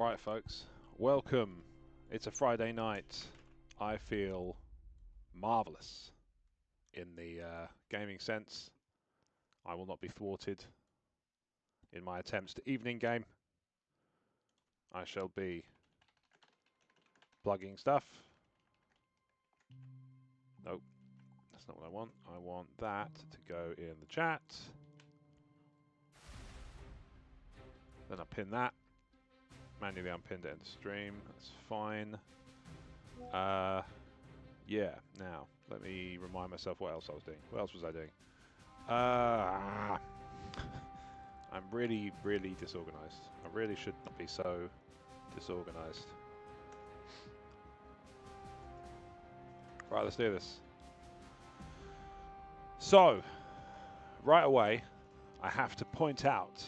Right, folks, welcome. It's a Friday night. I feel marvelous in the gaming sense. I will not be thwarted in my attempts to evening game. I shall be plugging stuff. Nope, that's not what I want. I want that to go in the chat. Then I pin that. Manually unpinned it in the stream. That's fine. Yeah, now, let me remind myself what else I was doing. What else was I doing? I'm really, really disorganized. I really should not be so disorganized. Right, let's do this. So, right away, I have to point out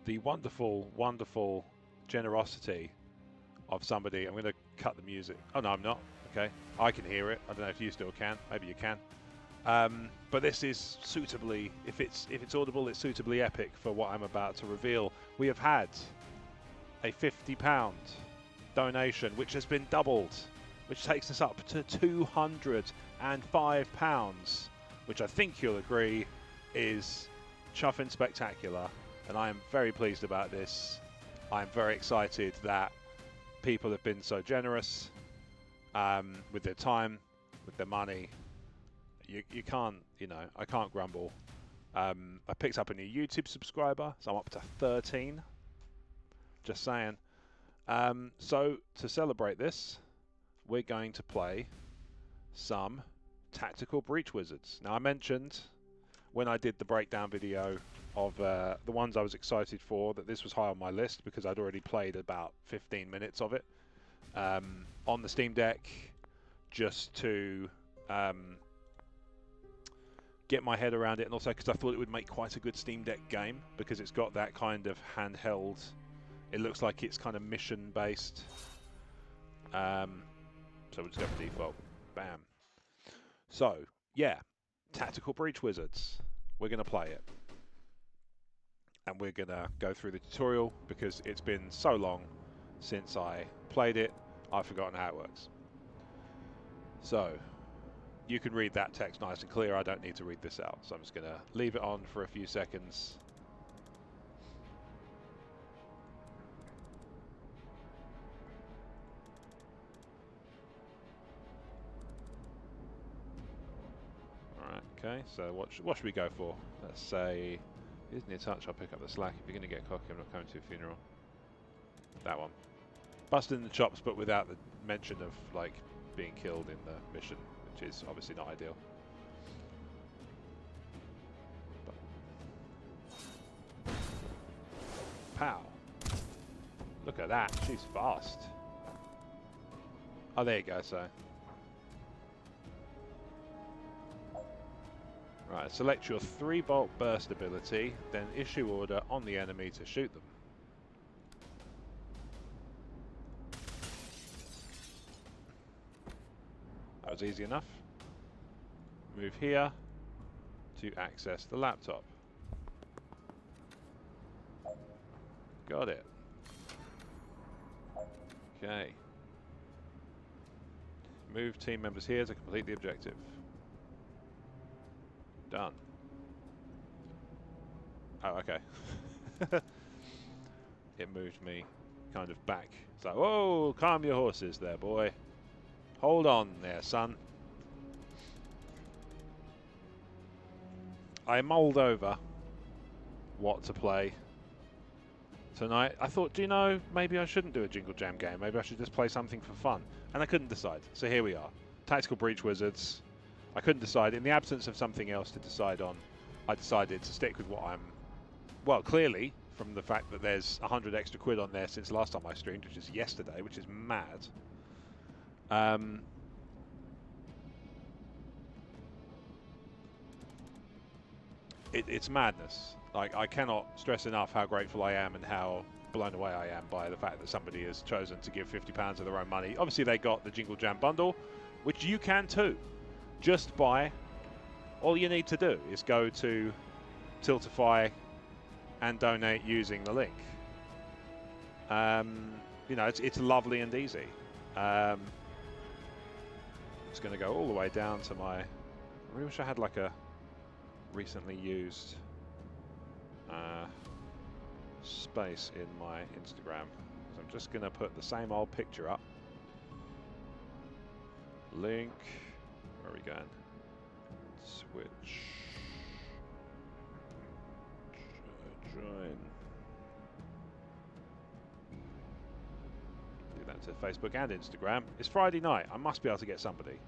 the wonderful, wonderful generosity of somebody. I'm going to cut the music. Oh, no, I'm not. Okay. I can hear it. I don't know if you still can. Maybe you can. But this is suitably, if it's audible, it's suitably epic for what I'm about to reveal. We have had a £50 donation, which has been doubled, which takes us up to £205, which I think you'll agree is chuffing spectacular. And I am very pleased about this. I'm very excited that people have been so generous with their time, with their money. You can't, I can't grumble. I picked up a new YouTube subscriber, so I'm up to 13. Just saying. So to celebrate this, we're going to play some Tactical Breach Wizards. Now I mentioned when I did the breakdown video of the ones I was excited for that this was high on my list because I'd already played about 15 minutes of it on the Steam Deck just to get my head around it, and also because I thought it would make quite a good Steam Deck game because it's got that kind of handheld. It looks like it's kind of mission based. So we'll just go for default. Bam. So yeah, Tactical Breach Wizards. We're going to play it, and we're going to go through the tutorial because it's been so long since I played it. I've forgotten how it works. So you can read that text nice and clear. I don't need to read this out, so I'm just going to leave it on for a few seconds. Alright, okay, so what should we go for? Let's say, isn't it touch? I'll pick up the slack. If you're going to get cocky, I'm not coming to your funeral. That one. Busting the chops, but without the mention of, like, being killed in the mission, which is obviously not ideal. Pow. Look at that, she's fast. Oh, there you go, so. Right, select your 3-bolt burst ability, then issue order on the enemy to shoot them. That was easy enough. Move here to access the laptop. Got it. Okay. Move team members here to complete the objective. Done. Oh, okay. It moved me kind of back. It's like, whoa, calm your horses there, boy. Hold on there, son. I mulled over what to play tonight. I thought, do you know, maybe I shouldn't do a Jingle Jam game. Maybe I should just play something for fun. And I couldn't decide. So here we are. Tactical Breach Wizards. I couldn't decide. In the absence of something else to decide on, I decided to stick with what I'm... Well, clearly, from the fact that there's 100 extra quid on there since last time I streamed, which is yesterday, which is mad. It's madness. Like, I cannot stress enough how grateful I am and how blown away I am by the fact that somebody has chosen to give £50 of their own money. Obviously, they got the Jingle Jam bundle, which you can too. Just by, all you need to do is go to Tiltify and donate using the link. You know, it's lovely and easy. It's going to go all the way down to my... I really wish I had like a recently used space in my Instagram. So I'm just going to put the same old picture up. Link. Where are we going? Switch. Join. Do that to Facebook and Instagram. It's Friday night. I must be able to get somebody.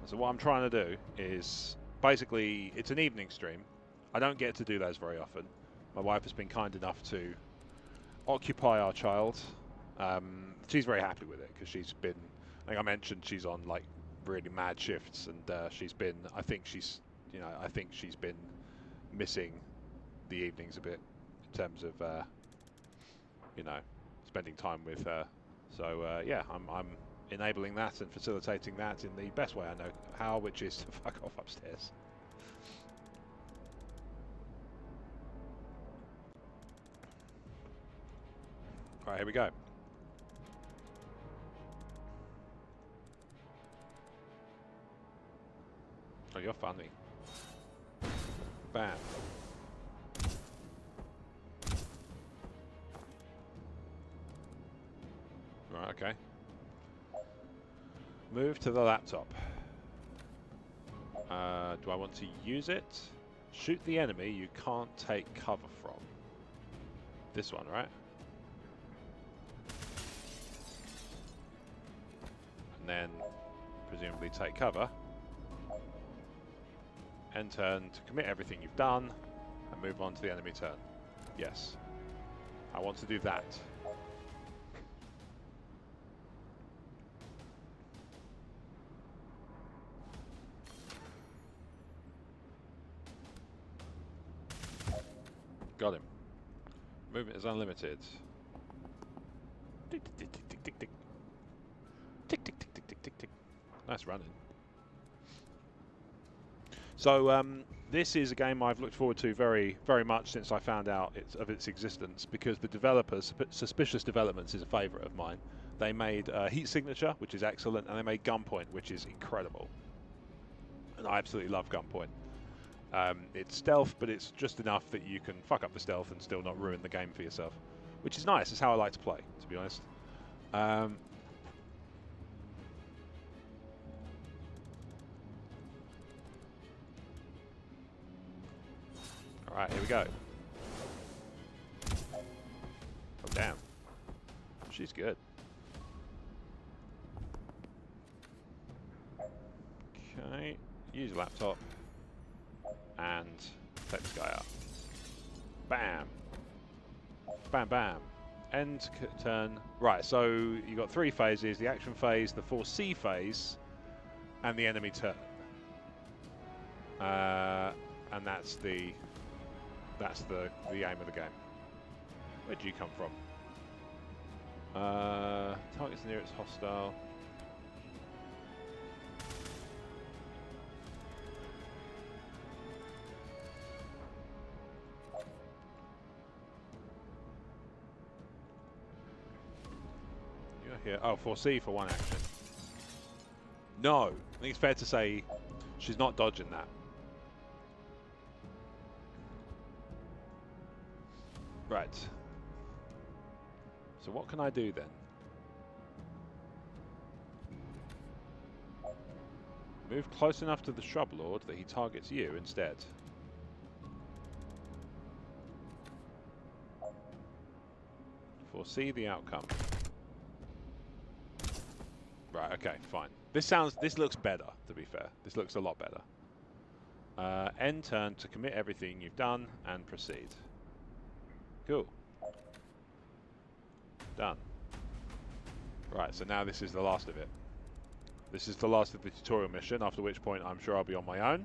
So what I'm trying to do is basically it's an evening stream. I don't get to do those very often. My wife has been kind enough to occupy our child. She's very happy with it because she's been, I think I mentioned she's on like really mad shifts, and she's been, I think she's been missing the evenings a bit in terms of spending time with her. So yeah, I'm enabling that and facilitating that in the best way I know how, which is to fuck off upstairs. All right, here we go. Oh, you're funny. Bam. Right, okay. Move to the laptop. Do I want to use it? Shoot the enemy you can't take cover from. This one, right? And then presumably take cover. End turn to commit everything you've done and move on to the enemy turn. Yes. I want to do that. Got him. Movement is unlimited. Tick, tick, tick, tick, tick, tick. Tick, tick, tick, tick, tick, tick, tick. Nice running. So this is a game I've looked forward to very, very much since I found out of its existence, because the developers, Suspicious Developments is a favourite of mine. They made Heat Signature, which is excellent, and they made Gunpoint, which is incredible. And I absolutely love Gunpoint. It's stealth, but it's just enough that you can fuck up the stealth and still not ruin the game for yourself, which is nice. It's how I like to play, to be honest. Alright, here we go. Oh, damn. She's good. Okay, use laptop. And take this guy out. Bam. Bam, bam. End turn. Right, so you got 3 phases: the action phase, the foresee phase, and the enemy turn. And that's the aim of the game. Where'd you come from? Targets nearest hostile. Here. Oh, foresee for 1 action. No, I think it's fair to say she's not dodging that. Right. So what can I do then? Move close enough to the Shrub Lord that he targets you instead. Foresee the outcome. Right, okay, fine. This looks better, to be fair. This looks a lot better. End turn to commit everything you've done and proceed. Cool. Done. Right, so now this is the last of it. This is the last of the tutorial mission, after which point I'm sure I'll be on my own.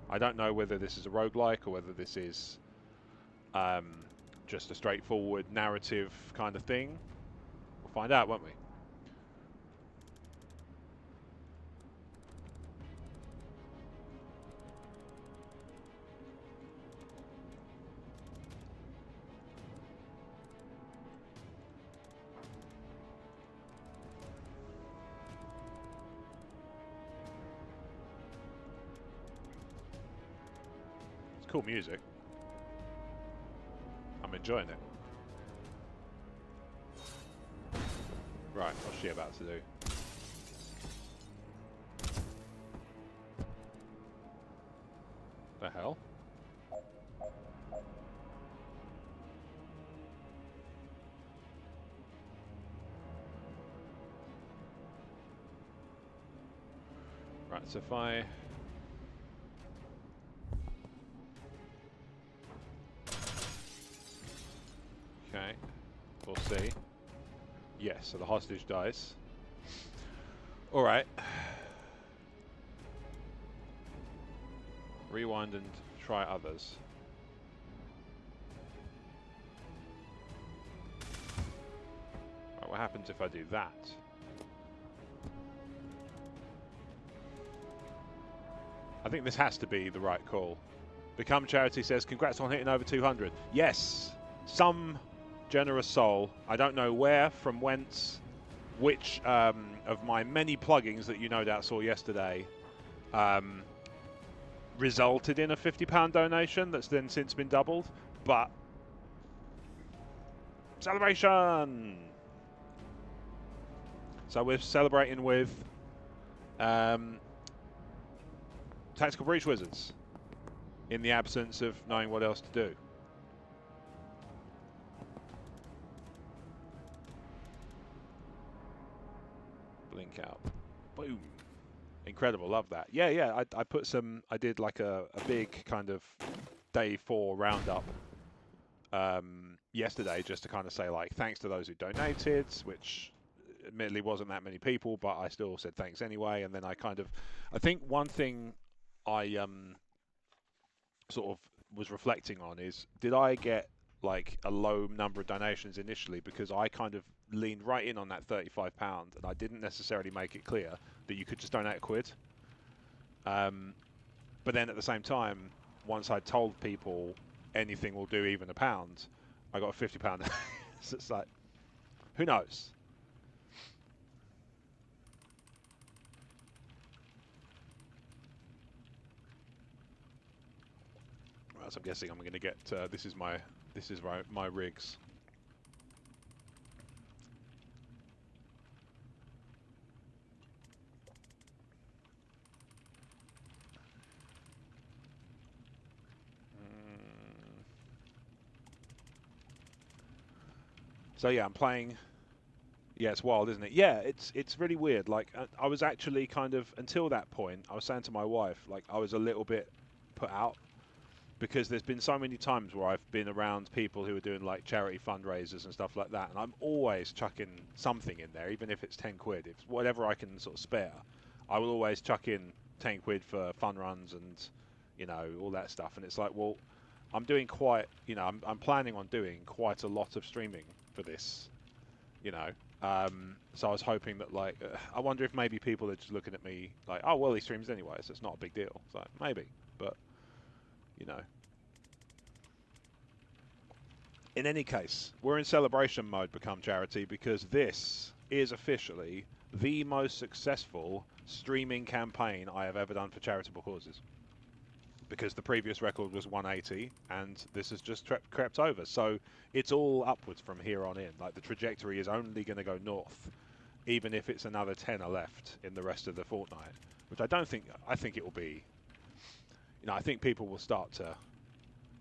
I don't know whether this is a roguelike or whether this is just a straightforward narrative kind of thing. We'll find out, won't we? cool music. I'm enjoying it. Right, what's she about to do? The hell? Right, so if I... Okay, we'll see. Yes, so the hostage dies. Alright. Rewind and try others. Right, what happens if I do that? I think this has to be the right call. Become Charity says, congrats on hitting over 200. Yes, some generous soul. I don't know where, from whence, which of my many plugins that you no doubt saw yesterday resulted in a £50 donation that's then since been doubled. But celebration! So we're celebrating with Tactical Breach Wizards in the absence of knowing what else to do. Blink out. Boom. Incredible, love that. Yeah, I put some, I did like a big kind of day 4 roundup yesterday just to kind of say like thanks to those who donated, which admittedly wasn't that many people, but I still said thanks anyway. And then I think one thing I sort of was reflecting on is, did I get like a low number of donations initially because I kind of leaned right in on that £35 and I didn't necessarily make it clear that you could just donate £1. But then at the same time, once I told people anything will do, even £1, I got a £50. So it's like, who knows? Right, so I'm guessing I'm going to get. This is my rigs. So yeah, I'm playing. Yeah, it's wild, isn't it? Yeah, it's really weird. Like I was actually kind of, until that point, I was saying to my wife, like I was a little bit put out because there's been so many times where I've been around people who are doing like charity fundraisers and stuff like that, and I'm always chucking something in there, even if it's 10 quid. If it's whatever I can sort of spare, I will always chuck in 10 quid for fun runs and, you know, all that stuff. And it's like, well, I'm doing quite, you know, I'm planning on doing quite a lot of streaming for this, you know. So I was hoping that, like, I wonder if maybe people are just looking at me like, oh, well, he streams anyway, so it's not a big deal. So maybe, but, you know. In any case, we're in celebration mode, Become Charity, because this is officially the most successful streaming campaign I have ever done for charitable causes. Because the previous record was 180, and this has just crept over. So it's all upwards from here on in. Like, the trajectory is only going to go north, even if it's another tenner left in the rest of the fortnight. Which I don't think. I think it will be. You know, I think people will start to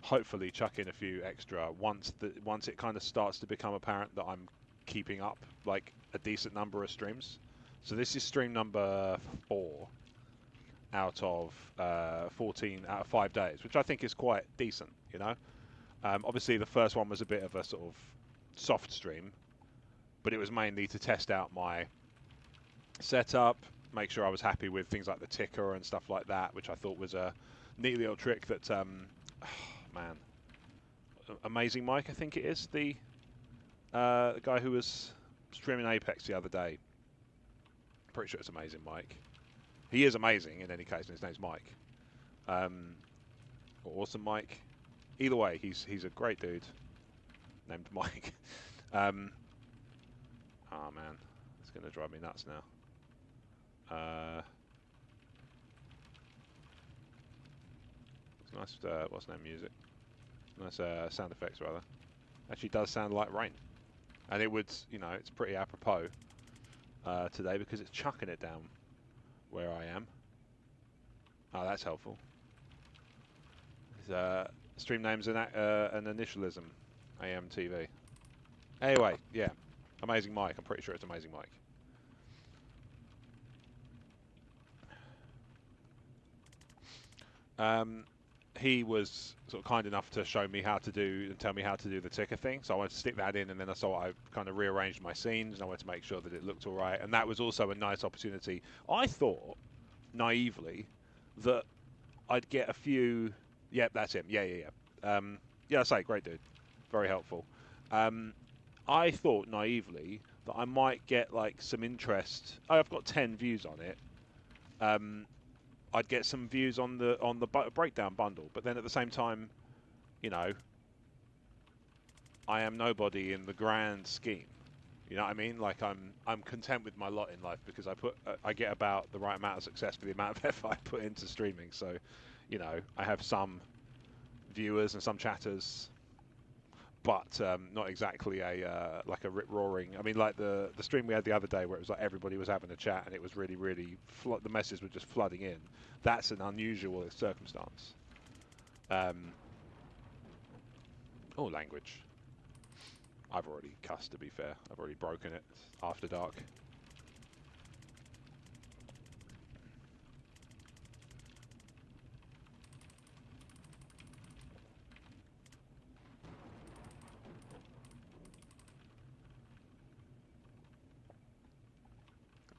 hopefully chuck in a few extra once it kind of starts to become apparent that I'm keeping up like a decent number of streams. So this is stream number 4 out of 14 out of 5 days, which I think is quite decent, you know. Obviously the first one was a bit of a sort of soft stream, but it was mainly to test out my setup, make sure I was happy with things like the ticker and stuff like that, which I thought was a neat little trick that man, Amazing Mike, I think it is, the guy who was streaming Apex the other day. Pretty sure it's Amazing Mike. He is amazing in any case, and his name's Mike. Or Awesome Mike. Either way, he's a great dude named Mike. Oh man, it's going to drive me nuts now. It's nice, what's the name, music? Nice sound effects, rather. Actually does sound like rain. And it would, you know, it's pretty apropos today because it's chucking it down where I am. Oh, that's helpful. Stream name's an initialism, AMTV. Anyway, yeah, Amazing Mike. I'm pretty sure it's Amazing Mike. He was sort of kind enough to show me how to do and tell me how to do the ticker thing. So I wanted to stick that in, and then I kind of rearranged my scenes, and I wanted to make sure that it looked all right. And that was also a nice opportunity. I thought, naively, that I'd get a few. Yep, that's him. Yeah. Yeah, I say, great dude, very helpful. I thought naively that I might get like some interest. I've got 10 views on it. I'd get some views on the breakdown bundle, but then at the same time, you know, I am nobody in the grand scheme. You know what I mean? Like I'm content with my lot in life because I get about the right amount of success for the amount of effort I put into streaming. So, you know, I have some viewers and some chatters, but not exactly a like a rip roaring. I mean, like the stream we had the other day where it was like everybody was having a chat and it was really the messages were just flooding in. That's an unusual circumstance. Oh, language. I've already cussed, to be fair. I've already broken it after dark.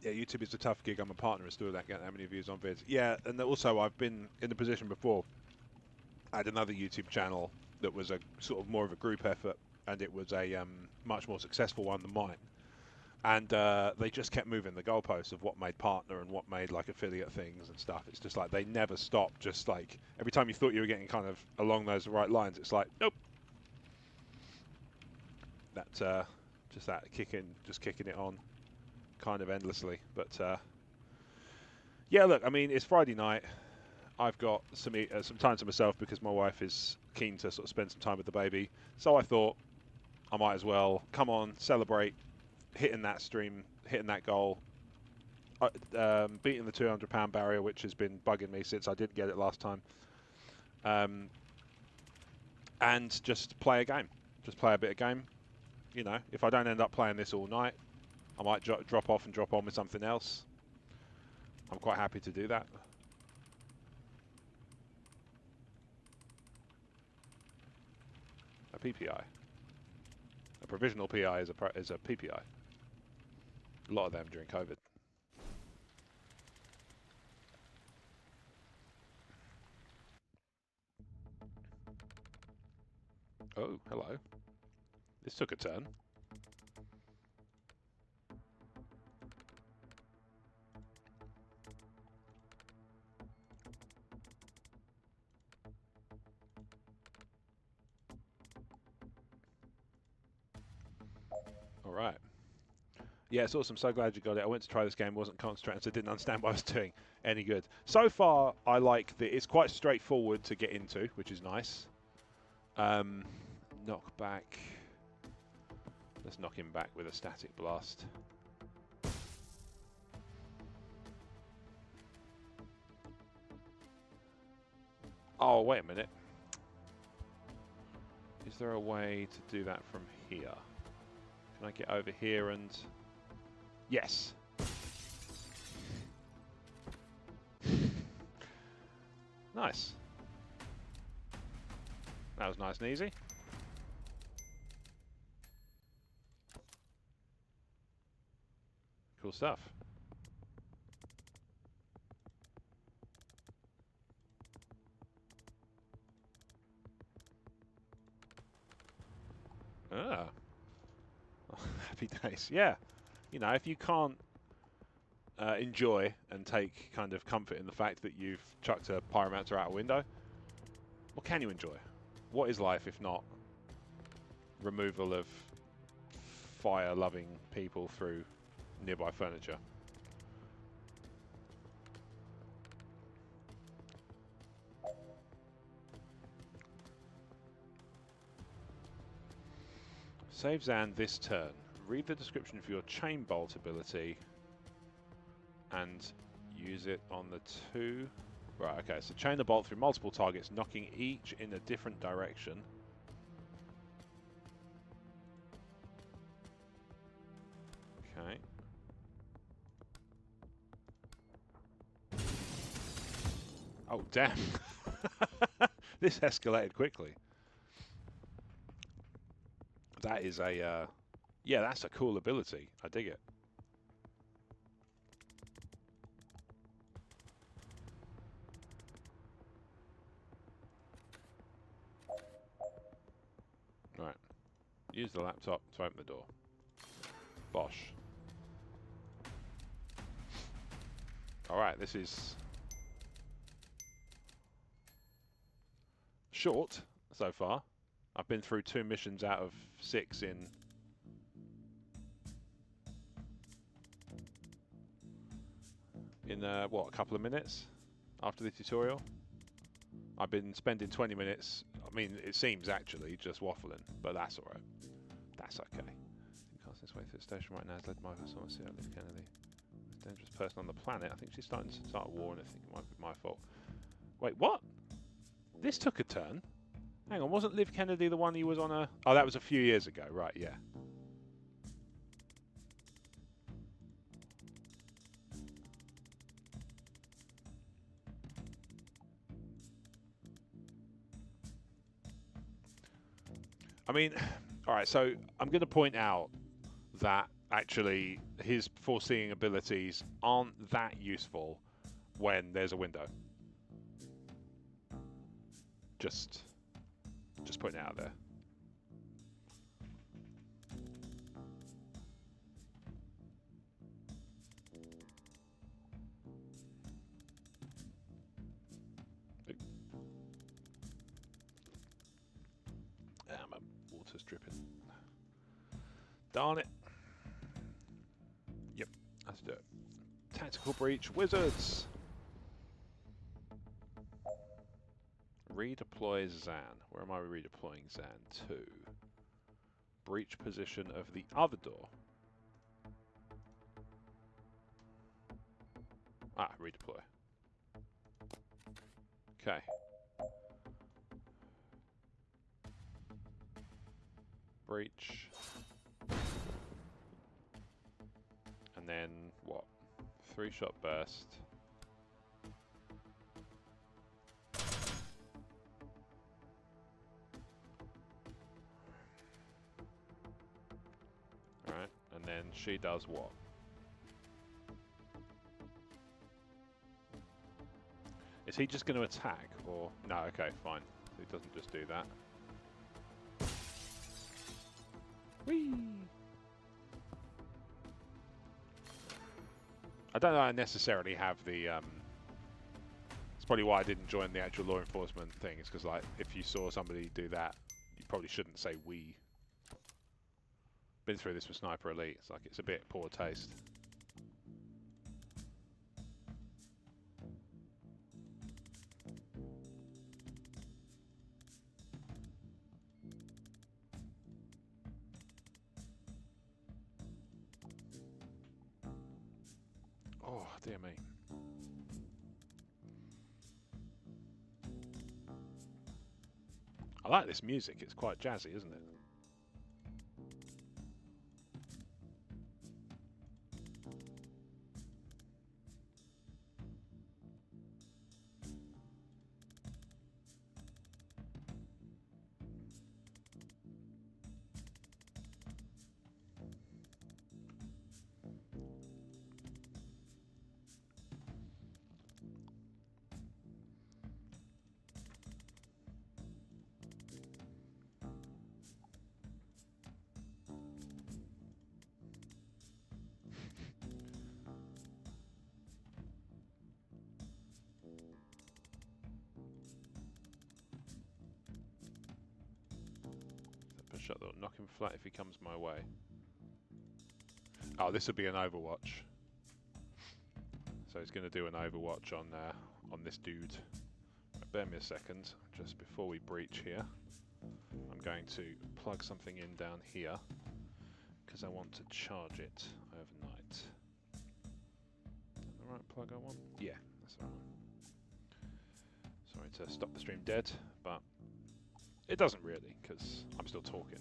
Yeah, YouTube is a tough gig. I'm a partner still that getting that many views on vids. Yeah, and also I've been in the position before. I had another YouTube channel that was a sort of more of a group effort, and it was a much more successful one than mine. And they just kept moving the goalposts of what made partner and what made like affiliate things and stuff. It's just like they never stopped. Just like every time you thought you were getting kind of along those right lines, it's like nope. That just that kicking it on, kind of endlessly. But yeah, look, I mean, it's Friday night. I've got some time to myself because my wife is keen to sort of spend some time with the baby. So I thought I might as well come on, celebrate hitting that stream, hitting that goal, beating the 200-pound barrier, which has been bugging me since I didn't get it last time. And just play a game, just play a bit of game. You know, if I don't end up playing this all night, I might drop off and drop on with something else. I'm quite happy to do that. A PPI. A provisional PI is a PPI. A lot of them during COVID. Oh, hello. This took a turn. All right. Yeah, it's awesome. So glad you got it. I went to try this game, wasn't concentrating, so didn't understand what I was doing any good. So far, I like that it's quite straightforward to get into, which is nice. Knock back. Let's knock him back with a static blast. Oh, wait a minute. Is there a way to do that from here? Can I get over here and... Yes. Nice. That was nice and easy. Cool stuff. Ah. Happy days. Yeah. You know, if you can't enjoy and take kind of comfort in the fact that you've chucked a pyromancer out a window, what can you enjoy? What is life if not removal of fire-loving people through nearby furniture? Save Zan this turn. Read the description for your chain bolt ability and use it on the two. Right, okay, so chain the bolt through multiple targets, knocking each in a different direction. Okay. Oh, damn. This escalated quickly. That is a, yeah, that's a cool ability. I dig it. Right. Use the laptop to open the door. Bosh. Alright, this is short so far. I've been through 2 missions out of 6 in what, a couple of minutes after the tutorial. I've been spending 20 minutes, I mean, it seems actually, just waffling, but that's alright. That's okay. This way through the station right now has led my someone to Liv Kennedy. Most dangerous person on the planet. I think she's starting to start a war and I think it might be my fault. Wait, what? This took a turn? Hang on, wasn't Liv Kennedy the one he was on a... Oh, that was a few years ago, right, yeah. I mean, alright, so I'm going to point out that actually his foreseeing abilities aren't that useful when there's a window. Just putting it out there. My water's dripping. Darn it. Yep, let's do it. Tactical breach, wizards! Redeploy Zan. Where am I redeploying Zan to? Breach position of the other door. Ah, redeploy. Okay. Breach. And then what? 3-shot burst. Alright, and then she does what? Is he just going to attack, or... No, okay, fine. He doesn't just do that. Whee! I don't know I necessarily have the... It's probably why I didn't join the actual law enforcement thing. It's because, like, if you saw somebody do that, you probably shouldn't say we. Been through this with Sniper Elite. It's like, it's a bit poor taste. Oh, dear me. I like this music. It's quite jazzy, isn't it? Shut the door. Knock him flat if he comes my way. Oh, this would be an Overwatch. So he's going to do an Overwatch on this dude. Right, bear me a second, just before we breach here. I'm going to plug something in down here because I want to charge it overnight. Is that the right plug I want? Yeah, that's the right one. Sorry to stop the stream dead, but it doesn't really because I'm still talking.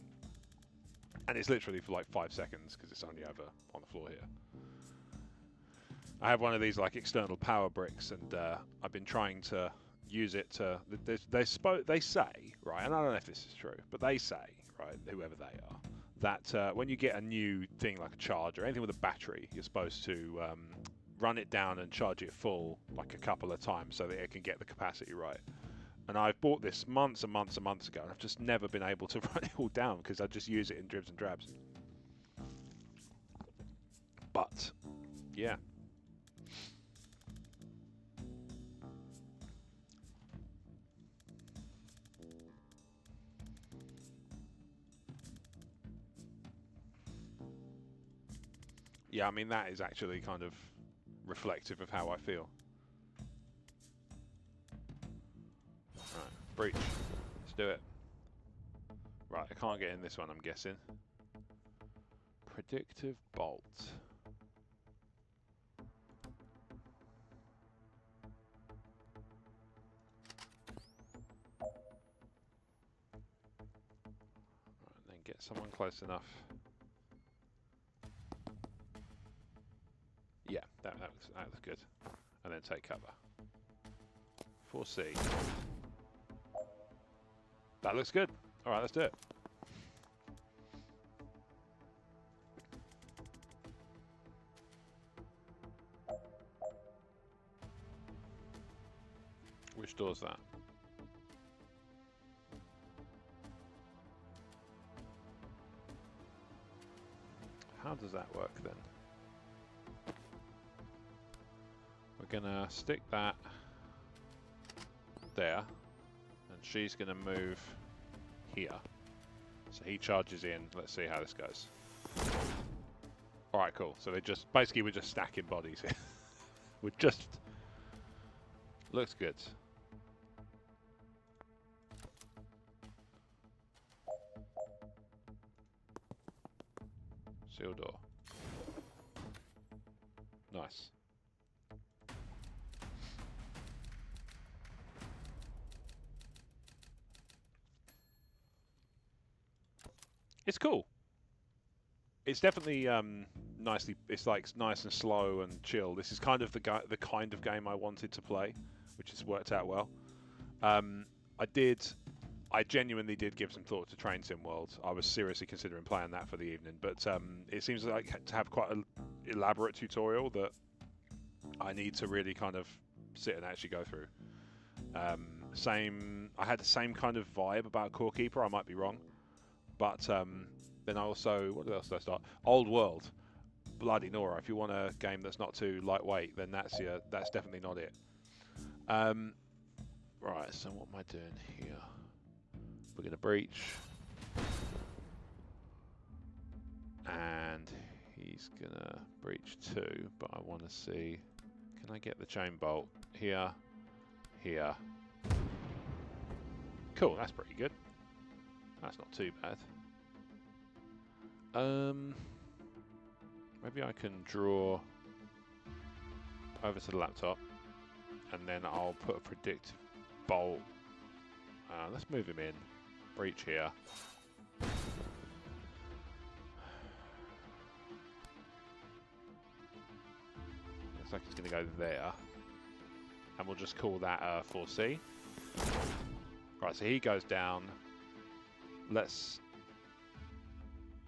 And it's literally for like 5 seconds because it's only over on the floor here. I have one of these like external power bricks, and I've been trying to use it to. They say, right, and I don't know if this is true, but they say, right, whoever they are, that when you get a new thing like a charger, anything with a battery, you're supposed to run it down and charge it full like a couple of times so that it can get the capacity right. And I've bought this months and months and months ago, and I've just never been able to run it all down because I just use it in dribs and drabs. But yeah. Yeah, I mean, that is actually kind of reflective of how I feel. Right, breach. Let's do it. Right, I can't get in this one, I'm guessing. Predictive bolt. Right, then get someone close enough. Yeah, that looks good. And then take cover. 4C. That looks good. All right, let's do it. Which door's that? How does that work then? We're gonna stick that there, and she's gonna move here. So he charges in. Let's see how this goes. All right, cool. So we're just stacking bodies here. We're just looks good. Seal door. Nice. It's cool. It's definitely nicely. It's like nice and slow and chill. This is kind of the kind of game I wanted to play, which has worked out well. I genuinely did give some thought to Train Sim World. I was seriously considering playing that for the evening, but it seems like to have quite an elaborate tutorial that I need to really kind of sit and actually go through. I had the same kind of vibe about Core Keeper. I might be wrong, but then I also, what else did I start? Old World, bloody Nora. If you want a game that's not too lightweight, then that's definitely not it. Right. So what am I doing here? We're gonna breach, and he's gonna breach too. But I want to see, can I get the chain bolt here? Here. Cool. That's pretty good. That's not too bad. Maybe I can draw over to the laptop, and then I'll put a predictive bolt. Let's move him in. Breach here. Looks like it's going to go there, and we'll just call that 4C. Right, so he goes down. Let's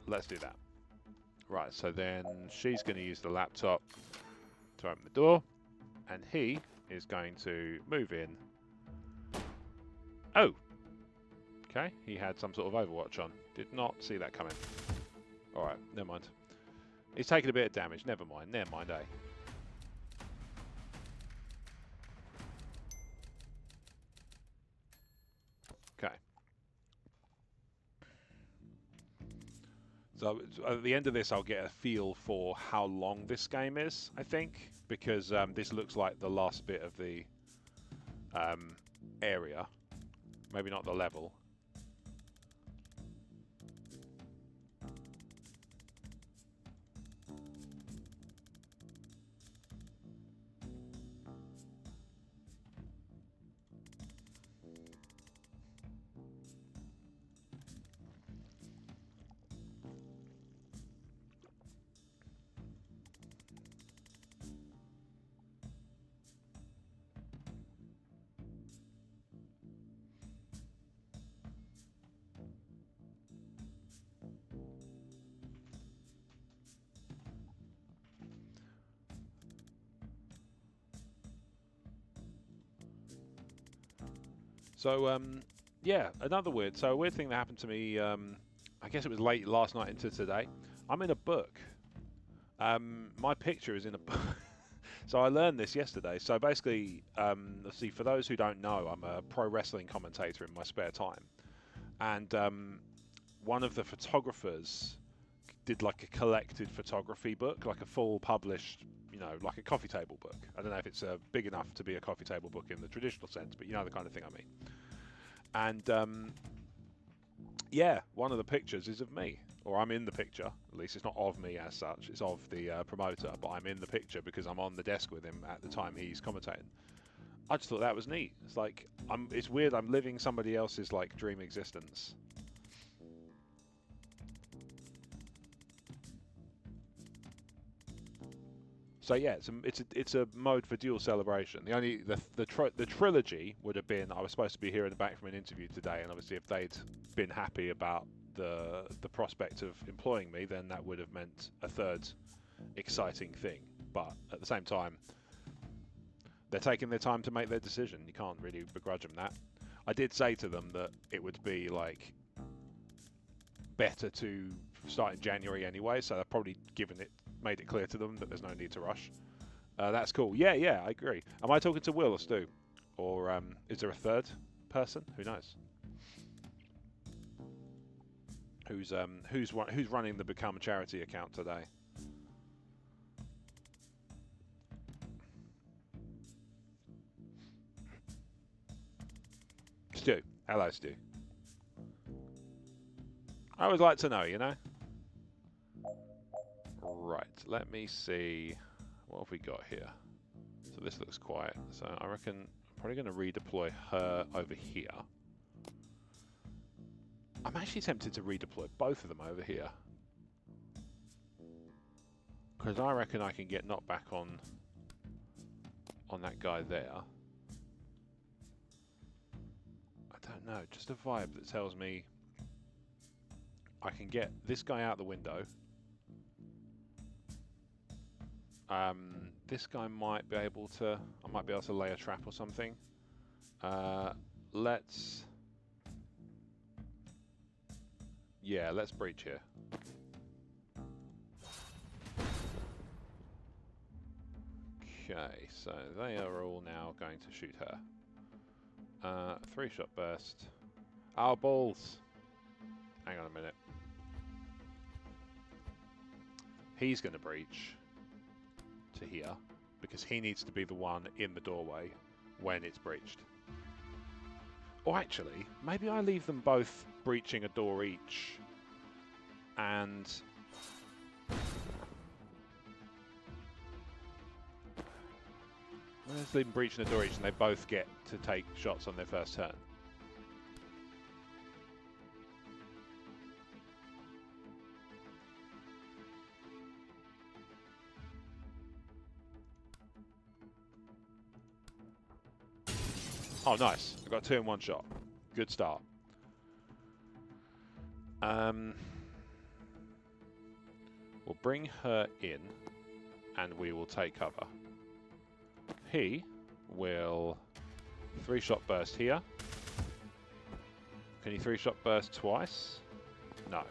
do that. Right, so then she's going to use the laptop to open the door, and he is going to move in. Oh! Okay, he had some sort of Overwatch on. Did not see that coming. Alright, never mind. He's taking a bit of damage. Never mind, eh? Okay. So at the end of this, I'll get a feel for how long this game is, I think, because this looks like the last bit of the area. Maybe not the level. So, yeah, another weird. So, a weird thing that happened to me, I guess it was late last night into today. I'm in a book. My picture is in a book. So, I learned this yesterday. So, basically, let's see, for those who don't know, I'm a pro wrestling commentator in my spare time. And one of the photographers did like a collected photography book, like a full published, like a coffee table book. I don't know if it's big enough to be a coffee table book in the traditional sense, but you know the kind of thing I mean. And yeah, one of the pictures is of me, or I'm in the picture. At least it's not of me as such; it's of the promoter. But I'm in the picture because I'm on the desk with him at the time he's commentating. I just thought that was neat. It's like it's weird. I'm living somebody else's like dream existence. So yeah, it's a mode for dual celebration. The trilogy would have been, I was supposed to be hearing back from an interview today, and obviously if they'd been happy about the prospect of employing me, then that would have meant a third exciting thing. But at the same time, they're taking their time to make their decision. You can't really begrudge them that. I did say to them that it would be like better to start in January anyway, so they've probably made it clear to them that there's no need to rush. That's cool. Yeah, I agree. Am I talking to Will or Stu? Or is there a third person? Who knows? Who's running the Become a Charity account today? Stu. Hello, Stu. I would like to know, Right, let me see. What have we got here? So this looks quiet. So I reckon I'm probably going to redeploy her over here. I'm actually tempted to redeploy both of them over here. Because I reckon I can get knocked back on that guy there. I don't know, just a vibe that tells me I can get this guy out the window. This guy might be able to... I might be able to lay a trap or something. Let's... Yeah, let's breach here. Okay, so they are all now going to shoot her. 3-shot burst. Our balls! Hang on a minute. He's going to breach to here because he needs to be the one in the doorway when it's breached. Or actually, maybe I leave them both breaching a door each and let's leave them breaching a door each and they both get to take shots on their first turn. Oh, nice. I got 2 in 1 shot. Good start. We'll bring her in and we will take cover. He will 3-shot burst here. Can he 3-shot burst twice? No.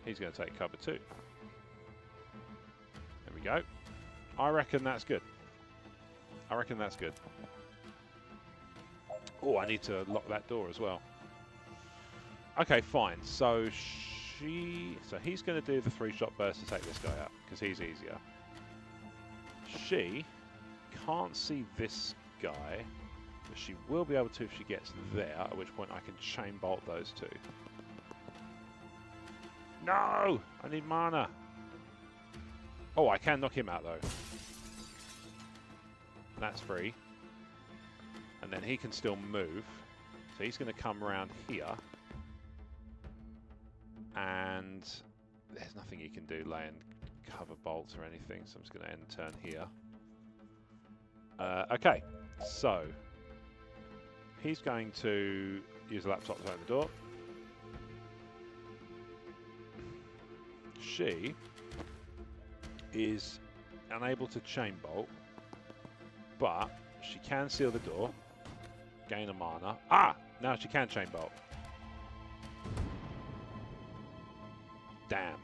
He's going to take cover too. There we go. I reckon that's good. I reckon that's good. Oh, I need to lock that door as well. Okay, fine. So he's going to do the 3-shot burst to take this guy out because he's easier. She can't see this guy, but she will be able to if she gets there, at which point I can chain bolt those two. No! I need mana. Oh, I can knock him out though. That's free. And then he can still move. So he's going to come around here. And there's nothing he can do laying cover bolts or anything. So I'm just going to end turn here. Okay, so he's going to use a laptop to open the door. She is unable to chain bolt, but she can seal the door. Gain a mana. Ah! Now she can chain bolt. Damn.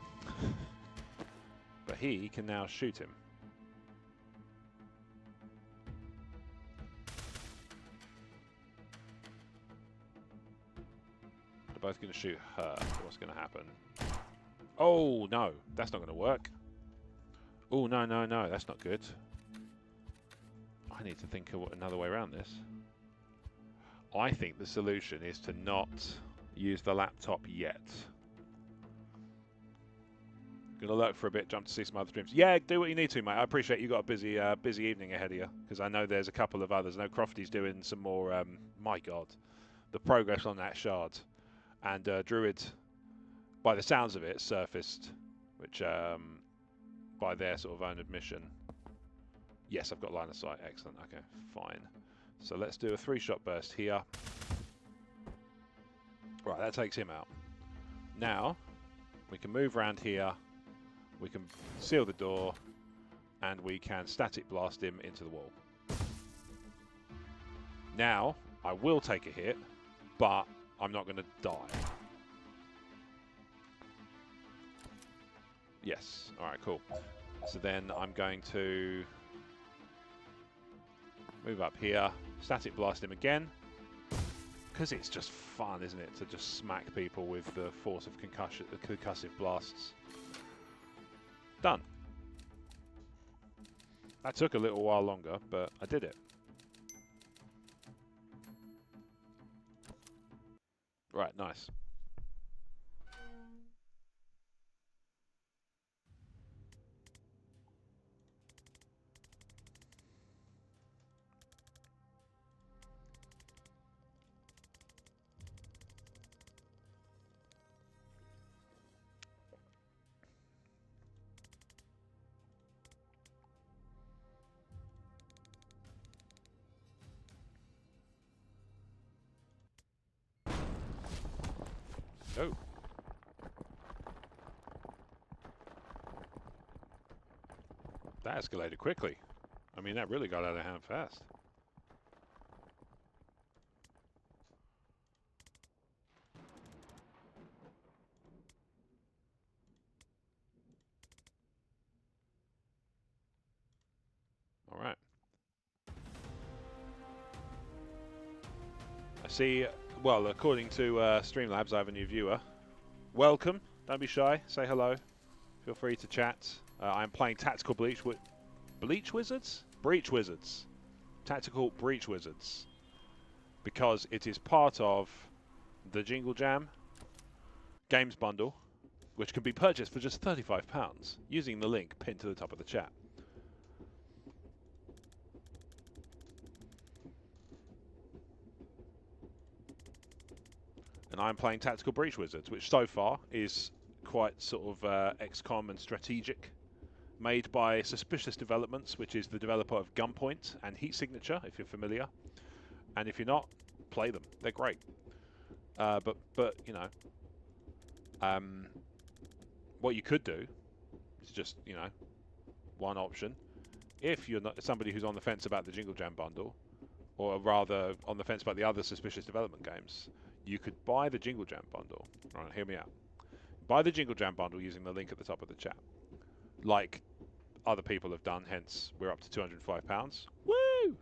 But he can now shoot him. They're both going to shoot her. What's going to happen? Oh, no. That's not going to work. Oh, no, no, no. That's not good. I need to think of another way around this. I think the solution is to not use the laptop yet. Gonna lurk for a bit, jump to see some other streams. Yeah, do what you need to, mate. I appreciate you got a busy evening ahead of you, because I know there's a couple of others. I know Crofty's doing some more. My God, the progress on that shard, and Druid, by the sounds of it, surfaced, which by their sort of own admission. Yes, I've got line of sight. Excellent. Okay, fine. So let's do a 3-shot burst here. Right, that takes him out. Now we can move around here. We can seal the door, and we can static blast him into the wall. Now, I will take a hit, but I'm not going to die. Yes. All right, cool. So then I'm going to move up here, static blast him again, because it's just fun, isn't it, to just smack people with the force of concussive blasts. Done. That took a little while longer, but I did it. Right, nice. Oh. That escalated quickly. I mean, that really got out of hand fast. All right. I see, well, according to Streamlabs, I have a new viewer. Welcome. Don't be shy. Say hello. Feel free to chat. I'm playing Tactical Breach Wizards? Breach Wizards. Tactical Breach Wizards. Because it is part of the Jingle Jam Games Bundle, which can be purchased for just £35 using the link pinned to the top of the chat. And I'm playing Tactical Breach Wizards, which so far is quite sort of XCOM and strategic, made by Suspicious Developments, which is the developer of Gunpoint and Heat Signature, if you're familiar. And if you're not, play them. They're great. But you know, what you could do is just, you know, one option. If you're not somebody who's on the fence about the Jingle Jam bundle, or rather on the fence about the other Suspicious Development games, you could buy the Jingle Jam bundle. Right, hear me out. Buy the Jingle Jam bundle using the link at the top of the chat, like other people have done. Hence, we're up to £205. Woo!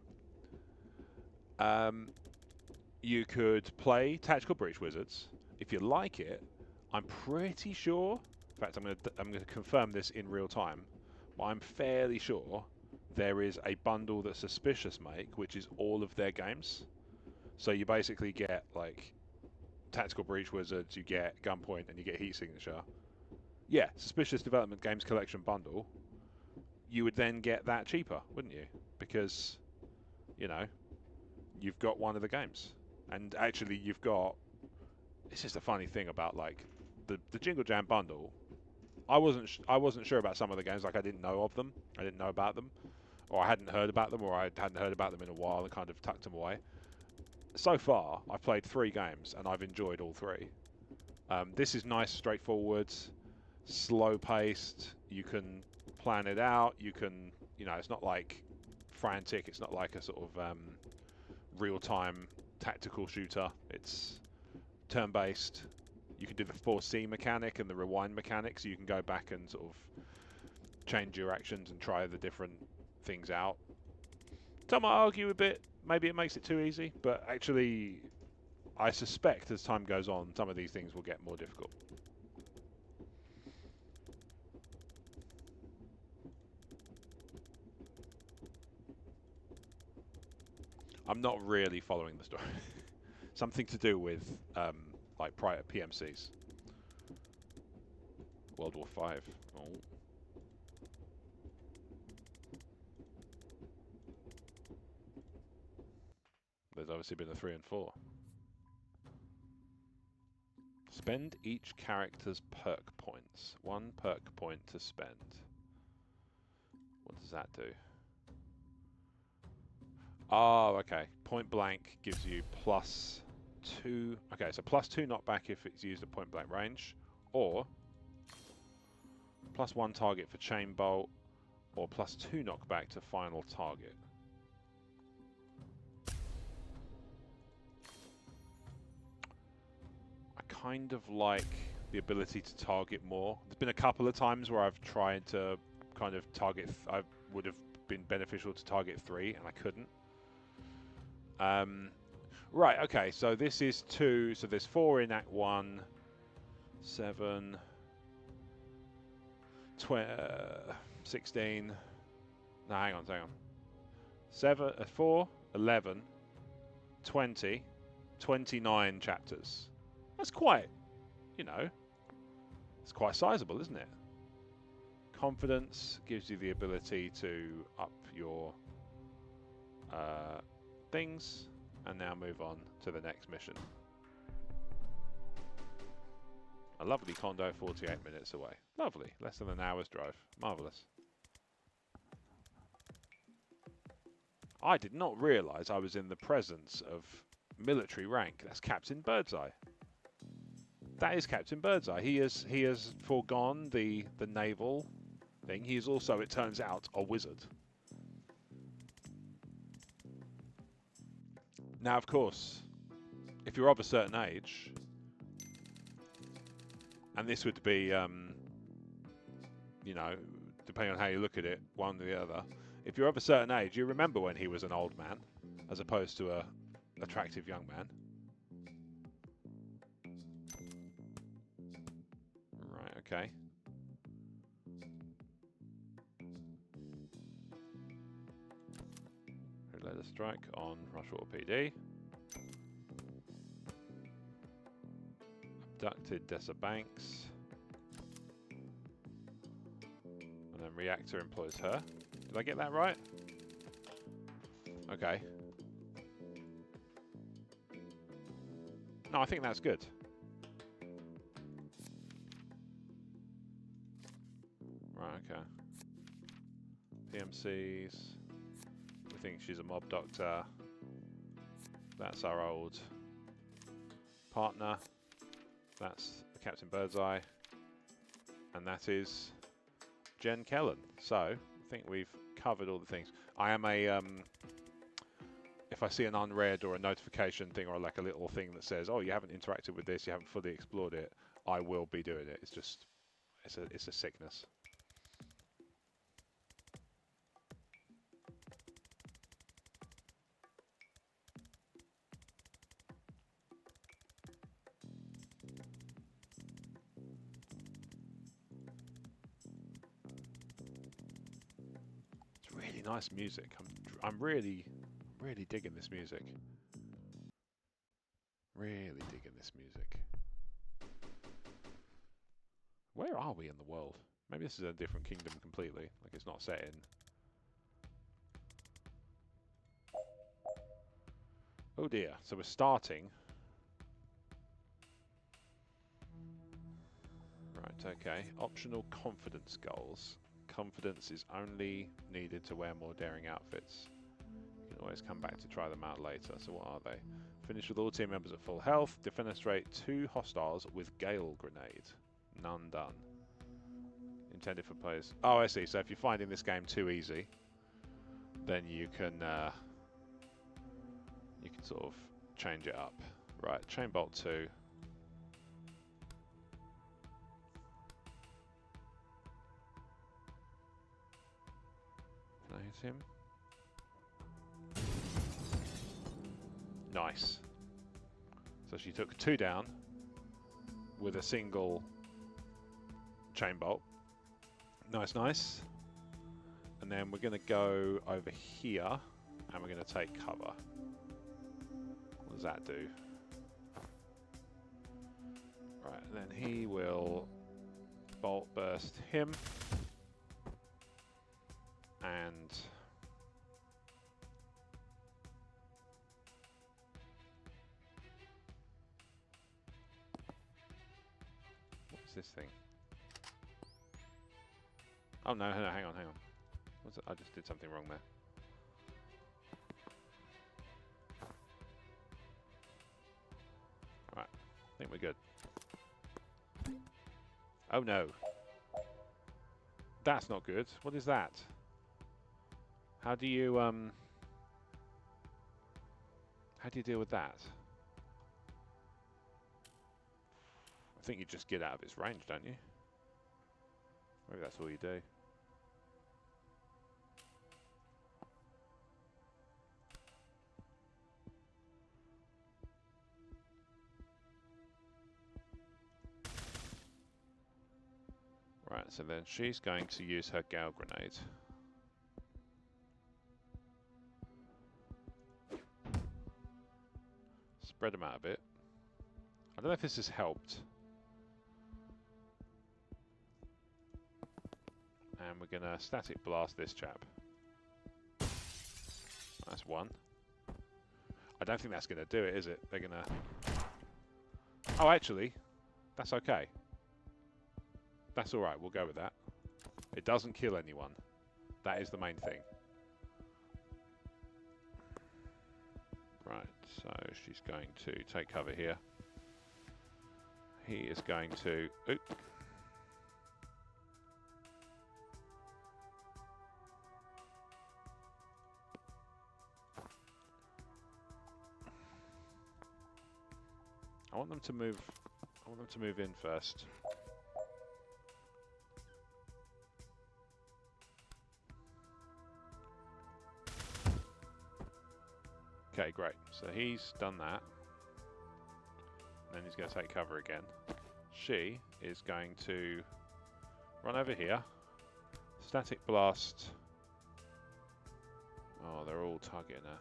You could play Tactical Breach Wizards. If you like it, I'm pretty sure. In fact, I'm going to confirm this in real time. But I'm fairly sure there is a bundle that Suspicious make, which is all of their games. So you basically get like Tactical Breach Wizards, you get Gunpoint, and you get Heat Signature. Yeah, Suspicious Development Games Collection bundle. You would then get that cheaper, wouldn't you? Because, you know, you've got one of the games. And actually you've got... It's just a funny thing about, like, the Jingle Jam bundle. I wasn't sure about some of the games, like I didn't know of them. I didn't know about them. Or I hadn't heard about them, or I hadn't heard about them in a while and kind of tucked them away. So far, I've played 3 games, and I've enjoyed all 3. This is nice, straightforward, slow-paced. You can plan it out. You can, you know, it's not like frantic. It's not like a sort of real-time tactical shooter. It's turn-based. You can do the 4C mechanic and the rewind mechanic, so you can go back and sort of change your actions and try the different things out. Some might argue a bit, maybe it makes it too easy, but actually I suspect as time goes on, some of these things will get more difficult. I'm not really following the story. Something to do with like prior PMCs. World War V. Oh. There's obviously been a 3 and 4. Spend each character's perk points. 1 perk point to spend. What does that do? Oh, okay. Point blank gives you +2. Okay, so +2 knockback if it's used at point blank range, or +1 target for chain bolt, or +2 knockback to final target. I kind of like the ability to target more. There's been a couple of times where I've tried to kind of target. I would have been beneficial to target 3, and I couldn't. Right, okay, so this is 2, so there's 4 in Act 1, 7, 16, no, hang on. 7, 4, 11, 20, 29 chapters. That's quite, you know, it's quite sizable, isn't it? Confidence gives you the ability to up your things, and now move on to the next mission. A lovely condo 48 minutes away. Lovely, less than an hour's drive. Marvellous. I did not realise I was in the presence of military rank. That's Captain Birdseye. That is Captain Birdseye. He has foregone the naval thing. He is also, it turns out, a wizard. Now, of course, if you're of a certain age, and this would be, you know, depending on how you look at it, one or the other. If you're of a certain age, you remember when he was an old man, as opposed to a attractive young man. Right, okay. Let us strike on Rushwater PD. Abducted Dessa Banks. And then Reactor employs her. Did I get that right? Okay. No, I think that's good. Right, okay. PMCs. We think she's a mob doctor. That's our old partner. That's Captain Birdseye. And that is Jen Kellen. So, I think we've covered all the things. I am a, if I see an unread or a notification thing or like a little thing that says, oh, you haven't interacted with this, you haven't fully explored it, I will be doing it. It's just, it's a sickness. It's really nice music. I'm really digging this music. Really digging this music. Where are we in the world? Maybe this is a different kingdom completely. Like it's not set in. Oh dear. So we're starting. Right, okay. Optional confidence goals. Confidence is only needed to wear more daring outfits. You can always come back to try them out later. So what are they? Finish with all team members at full health. Defenestrate 2 hostiles with Gale Grenade. None done. Intended for players. Oh, I see. So if you're finding this game too easy, then you can sort of change it up. Right, chain bolt 2. Can I hit him? Nice. So she took 2 down with a single chain bolt. Nice, nice. And then we're going to go over here and we're going to take cover. What does that do? Right, and then he will bolt burst him. And what's this thing? Oh no, no, hang on, hang on. What's it? I just did something wrong there. Right, I think we're good. Oh no. That's not good. What is that? How do you deal with that? I think you just get out of its range, don't you? Maybe that's all you do. Right, so then she's going to use her Gale Grenade. Spread them out a bit. I don't know if this has helped. And we're going to static blast this chap. That's one. I don't think that's going to do it, is it? They're going to... Oh, actually, that's okay. That's alright, we'll go with that. It doesn't kill anyone. That is the main thing. Right, so she's going to take cover here. He is going to... Oop. I want them to move in first. Okay, great. So he's done that. And then he's going to take cover again. She is going to run over here. Static blast. Oh, they're all targeting her.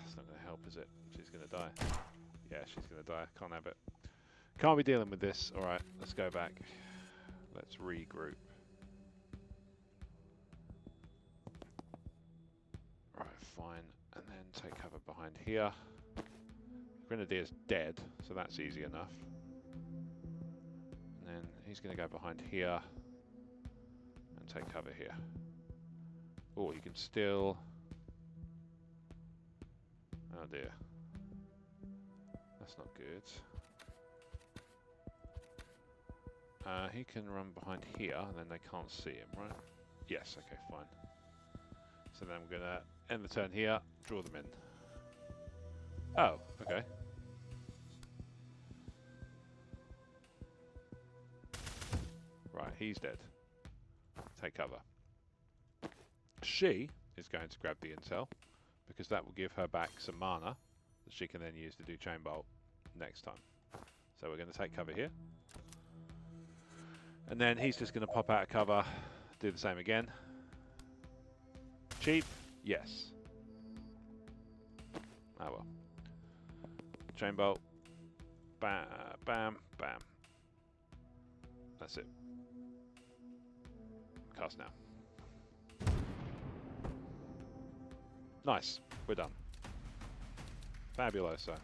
It's not going to help, is it? She's going to die. Yeah, she's going to die. Can't have it. Can't be dealing with this. Alright, let's go back. Let's regroup. Right, fine. And then take cover behind here. Grenadier's dead, so that's easy enough. And then he's going to go behind here and take cover here. Oh, he can still... Oh dear. That's not good. He can run behind here, and then they can't see him, right? Yes, okay, fine. So then we're going to end the turn here, draw them in. Oh, okay. Right, he's dead. Take cover. She is going to grab the intel, because that will give her back some mana that she can then use to do Chain Bolt next time. So we're going to take cover here. And then he's just going to pop out of cover, do the same again. Cheap? Yes. Oh well. Chain Bolt. Bam, bam, bam. That's it. Cast now. Nice. We're done. Fabuloso.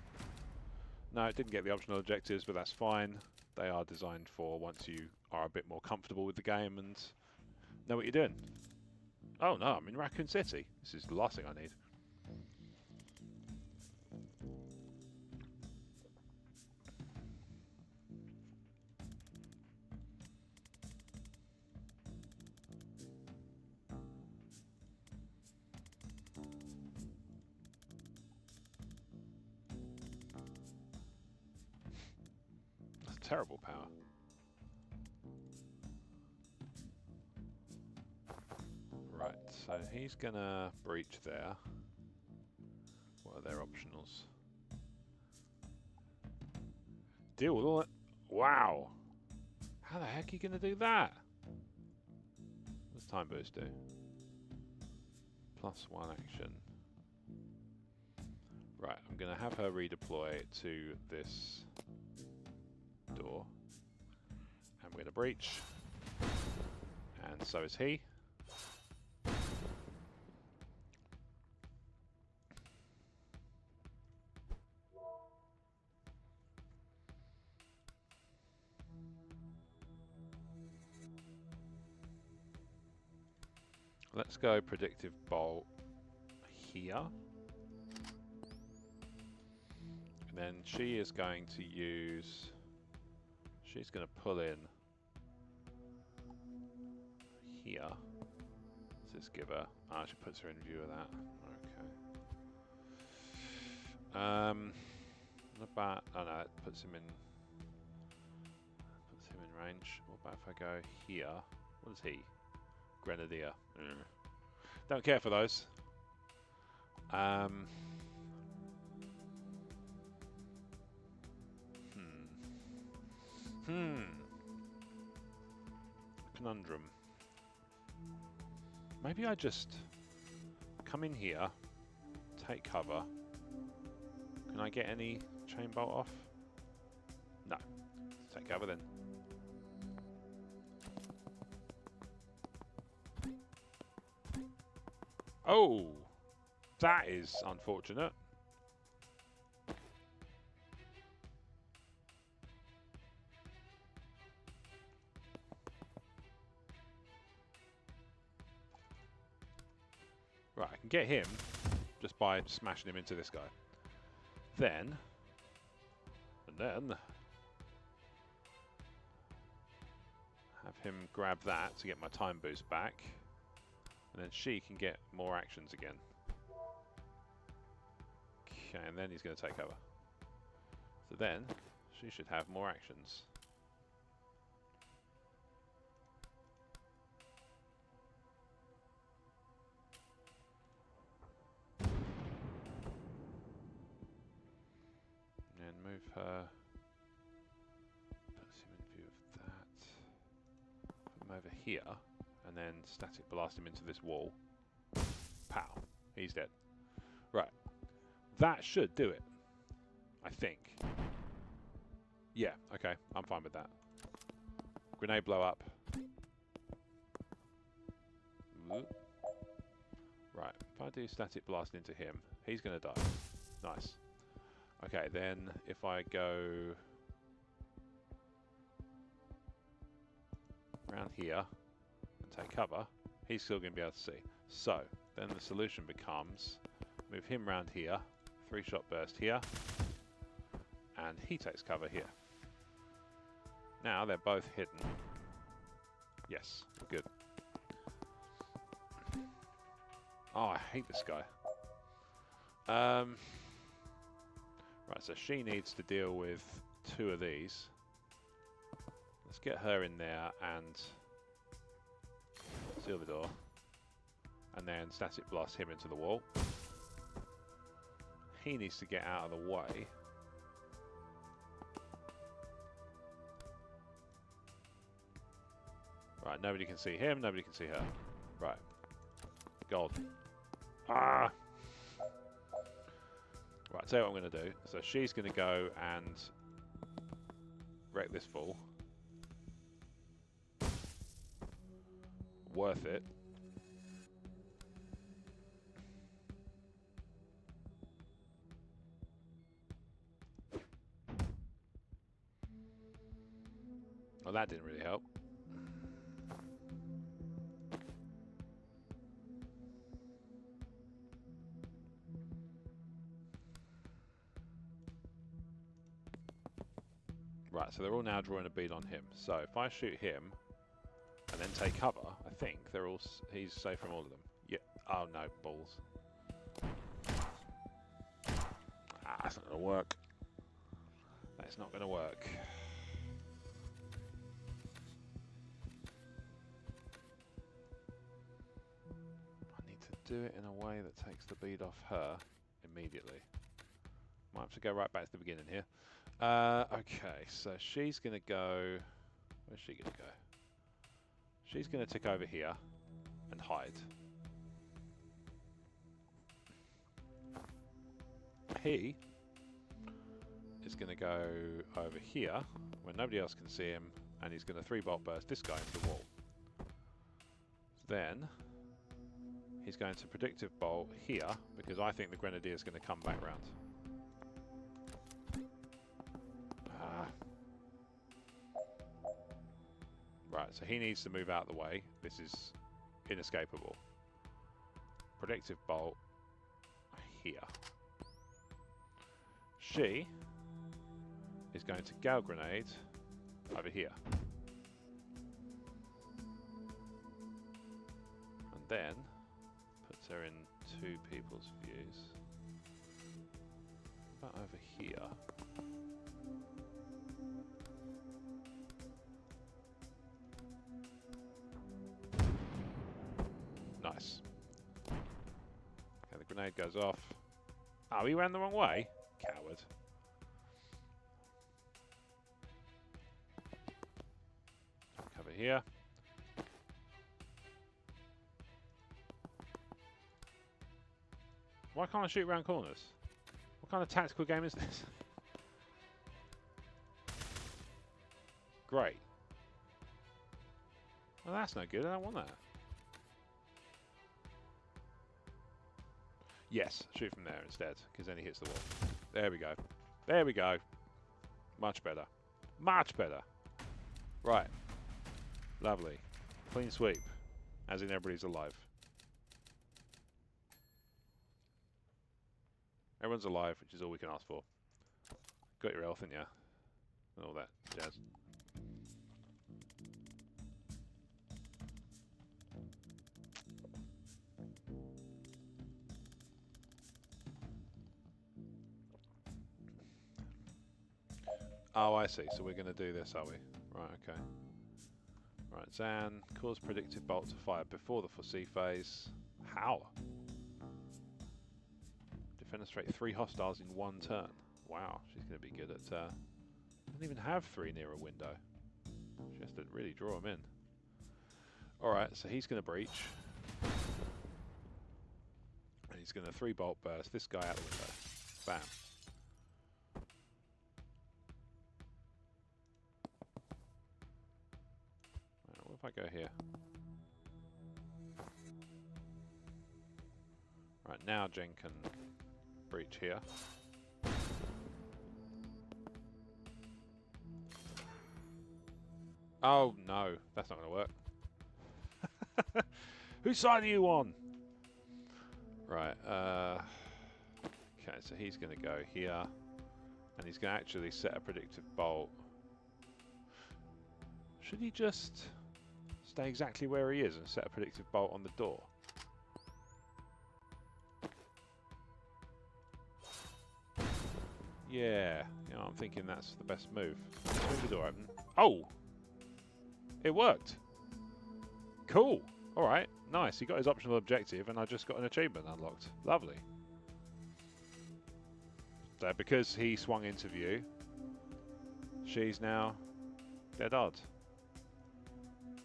No, it didn't get the optional objectives, but that's fine. They are designed for once you are a bit more comfortable with the game and know what you're doing. Oh no, I'm in Raccoon City. This is the last thing I need. terrible power. Right, so he's gonna breach there. What are their optionals? Deal with all that. Wow! How the heck are you gonna do that? What's time boost do? +1 action. Right, I'm gonna have her redeploy to this door. And we're gonna breach. And so is he. Let's go predictive bolt here. And then she is going to use... She's going to pull in here. Does this give her... Ah, she puts her in view of that. Okay. What about... Oh no, it puts him in... Puts him in range. What about if I go here? What is he? Grenadier. Don't care for those. Conundrum. Maybe I just come in here, take cover. Can I get any chain bolt off? No. Take cover then. Oh! That is unfortunate. Right, I can get him just by smashing him into this guy. And then have him grab that to get my time boost back. And then she can get more actions again. Okay, and then he's going to take over. So then she should have more actions. And move her. Puts him in view of that. Put him over here. And then static blast him into this wall. Pow. He's dead. Right. That should do it. I think. Yeah, okay. I'm fine with that. Grenade blow up. Right. If I do static blast into him, he's going to die. Nice. Okay, then if I go around here and take cover, he's still going to be able to see. So, then the solution becomes move him round here, 3-shot burst here, and he takes cover here. Now they're both hidden. Yes, we're good. Oh, I hate this guy. Right, so she needs to deal with 2 of these. Let's get her in there and seal the door. And then static blast him into the wall. He needs to get out of the way. Right, nobody can see him, nobody can see her. Right. Gold. Ah! Right, I'll tell you what I'm going to do. So she's going to go and wreck this fool. Worth it. Well, that didn't really help. Right, so they're all now drawing a bead on him. So if I shoot him and then take cover, I think they're all he's safe from all of them. Yeah. Oh no, balls. Ah, that's not gonna work. That's not gonna work. do it in a way that takes the bead off her immediately. Might have to go right back to the beginning here. Okay, so she's going to go... Where's she going to go? She's going to tick over here and hide. He is going to go over here where nobody else can see him, and he's going to 3-bolt burst this guy into the wall. Then he's going to predictive bolt here because I think the grenadier is going to come back round. Right, so he needs to move out of the way. This is inescapable. Predictive bolt here. She is going to Gale Grenade over here. And then puts her in 2 people's views. What about over here? Nice. Okay, the grenade goes off. Oh, he ran the wrong way? Coward. Cover here. Why can't I shoot around corners? What kind of tactical game is this? Great. Well, that's no good. I don't want that. Yes, shoot from there instead, because then he hits the wall. There we go. There we go. Much better. Much better. Right. Lovely. Clean sweep. As in everybody's alive. Everyone's alive, which is all we can ask for. Got your health in ya. And all that jazz. Oh, I see. So we're going to do this, are we? Right, okay. Right, Zan, cause predictive bolt to fire before the foresee phase. How? Defenestrate 3 hostiles in 1 turn. Wow, she's going to be good at... doesn't even have 3 near a window. She has to really draw them in. Alright, so he's going to breach. And he's going to 3-bolt burst this guy out the window. Bam. What if I go here? Right, now Jen can breach here. Oh no, that's not going to work. Whose side are you on? Right, okay, so he's going to go here. And he's going to actually set a predictive bolt. Should he just... stay exactly where he is and set a predictive bolt on the door? Yeah, you know, I'm thinking that's the best move. Leave the door open. Oh! It worked! Cool! Alright, nice. He got his optional objective and I just got an achievement unlocked. Lovely. So because he swung into view, she's now dead odd.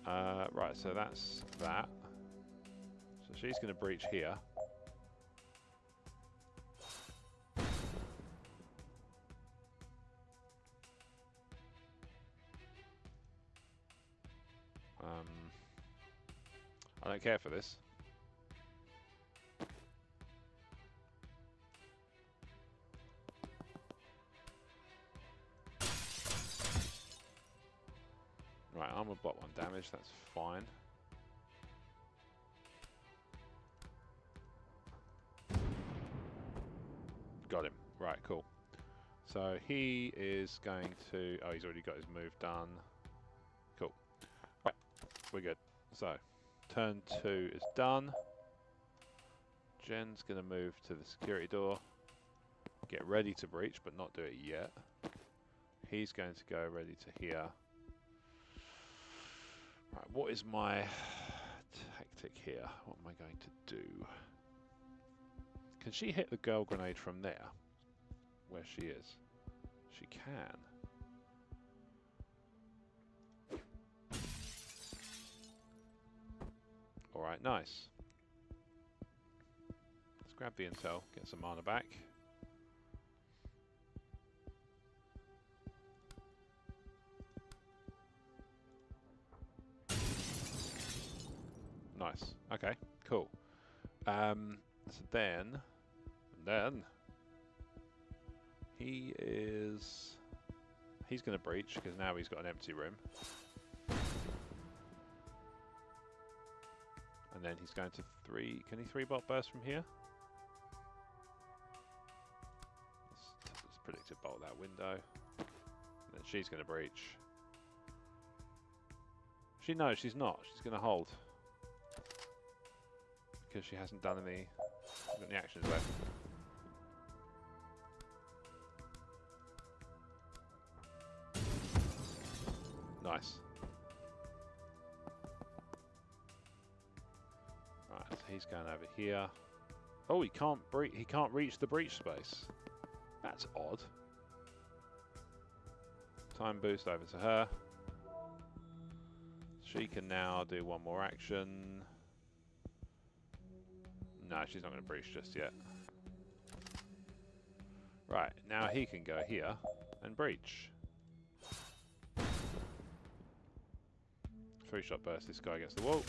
Right, so that's that. So she's going to breach here. I don't care for this. Right, armor block 1 damage, that's fine. Got him. Right, cool. So he is going to... oh, he's already got his move done. Cool. Right, we're good. So, turn 2 is done. Jen's going to move to the security door. Get ready to breach, but not do it yet. He's going to go ready to here. Right, what is my static here. What am I going to do? Can she hit the girl grenade from there? Where she is? She can. Alright, nice. Let's grab the intel, get some mana back. Nice. Okay, cool. So then he's going to breach because now he's got an empty room. And then he's going to can he 3-bot burst from here? Let's predictive bolt that window. And then she's going to breach. She knows she's not. She's going to hold. Because she hasn't done any actions left. Nice. Right, so he's going over here. Oh, he can't reach the breach space. That's odd. Time boost over to her. She can now do one more action. No, she's not going to breach just yet. Right, now he can go here and breach. 3-shot burst this guy against the wall.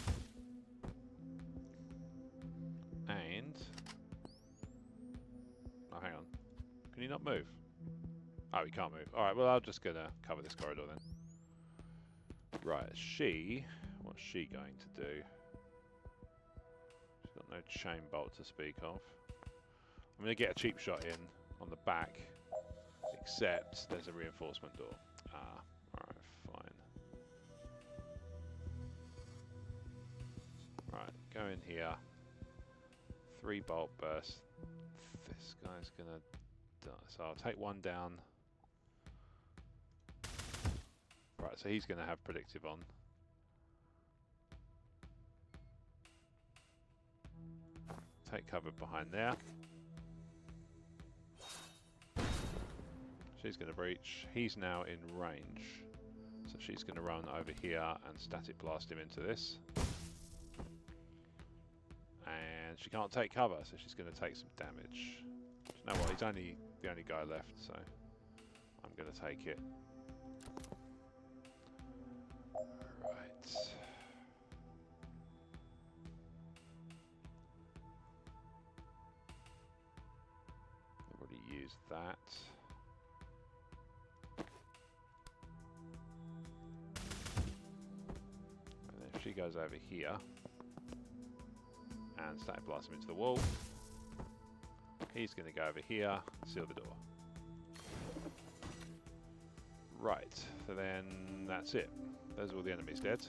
And... oh, hang on. Can he not move? Oh, he can't move. Alright, well, I'm just going to cover this corridor then. Right, what's she going to do? She's got no chain bolt to speak of. I'm going to get a cheap shot in on the back, except there's a reinforcement door. Ah, alright, fine. Right, go in here. 3-bolt burst. This guy's going to die. So I'll take one down. Right, so he's going to have predictive on. Take cover behind there. She's going to breach. He's now in range. So she's going to run over here and static blast him into this. And she can't take cover, so she's going to take some damage. You know what, he's only the only guy left, so I'm going to take it. Right. I've already used that. And then she goes over here and static blast him into the wall. He's going to go over here, seal the door. Right, so then that's it. Those are all the enemies dead.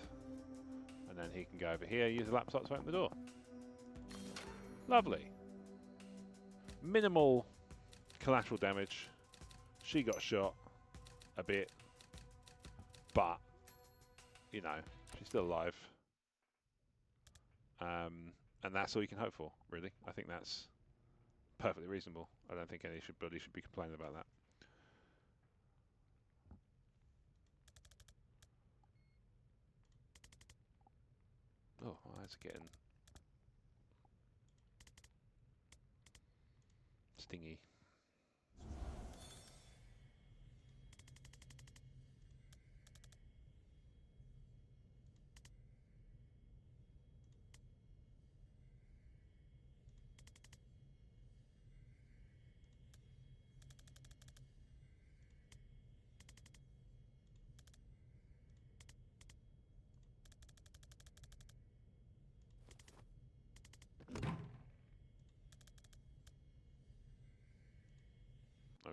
And then he can go over here, use the laptop to open the door. Lovely. Minimal collateral damage. She got shot a bit, but, you know, she's still alive. And that's all you can hope for, really. I think that's perfectly reasonable. I don't think anybody should be complaining about that. Oh, my eyes are getting stingy.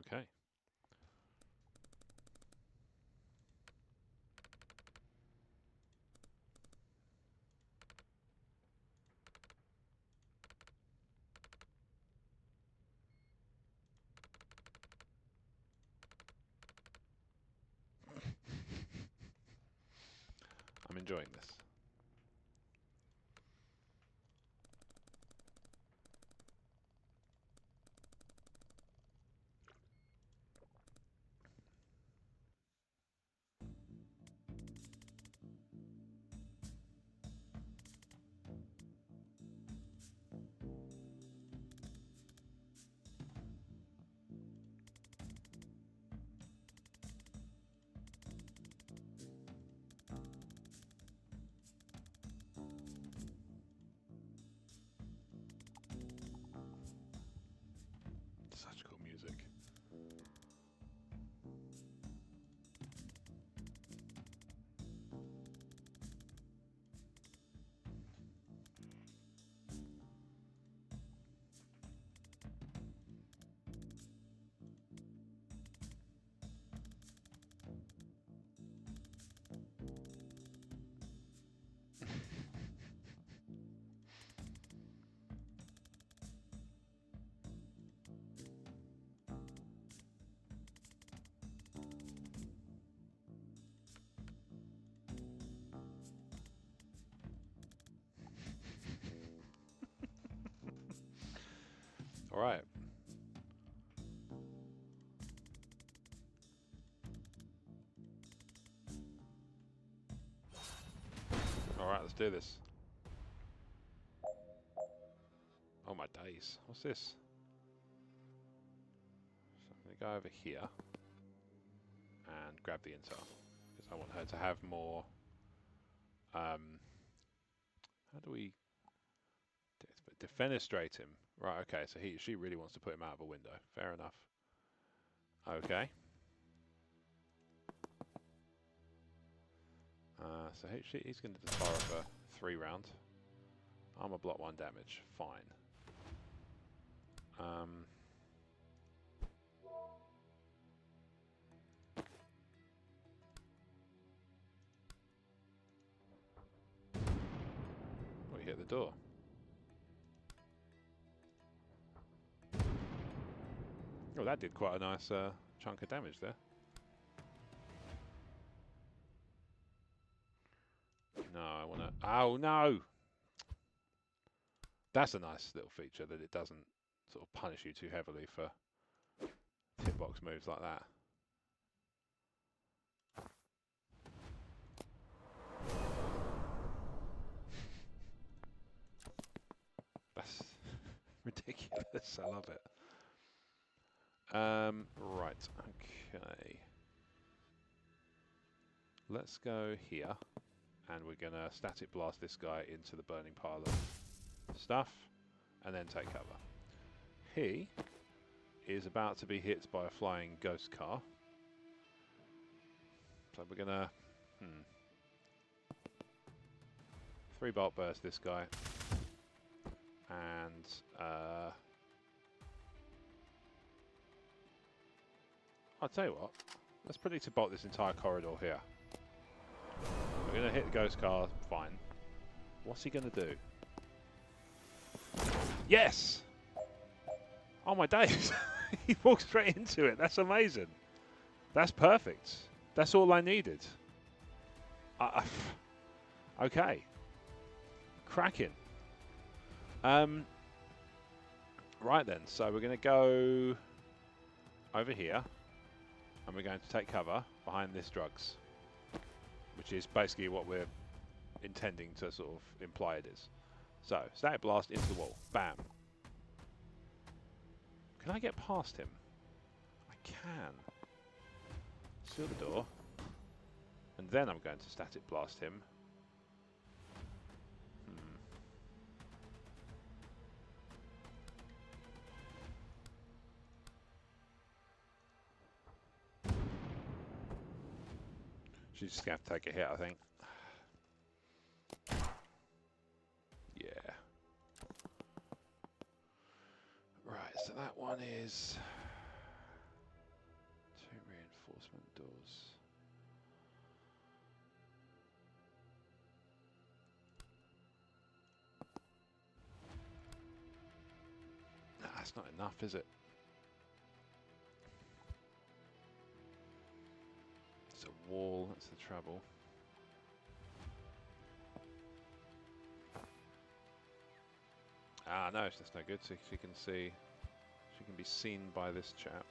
Okay. I'm enjoying this. Alright. Alright, let's do this. Oh my days. What's this? So I'm going to go over here and grab the intel. Because I want her to have more... how do we... defenestrate him? Right, okay, so she really wants to put him out of a window. Fair enough. Okay. So he's going to fire off a 3 round. Armor block 1 damage. Fine. We hit the door. Oh, that did quite a nice chunk of damage there. No, I want to... Oh, no! That's a nice little feature, that it doesn't sort of punish you too heavily for hitbox moves like that. That's ridiculous. I love it. Right, okay. Let's go here, and we're going to static blast this guy into the burning pile of stuff, and then take cover. He is about to be hit by a flying ghost car. So we're going to 3 bolt burst this guy, and I'll tell you what, let's predictive bolt this entire corridor here. We're going to hit the ghost car, fine. What's he going to do? Yes! Oh my days! He walked straight into it. That's amazing. That's perfect. That's all I needed. Okay. Cracking. Right then, so we're going to go over here, and we're going to take cover behind this drugs, which is basically what we're intending to sort of imply it is. So, static blast into the wall. Bam. Can I get past him? I can. Seal the door. And then I'm going to static blast him. She's just going to have to take a hit, I think. Yeah. Right, so that one is 2 reinforcement doors. Nah, that's not enough, is it? It's a wall, that's the trouble. Ah, no, that's no good. So she can see, she can be seen by this chap.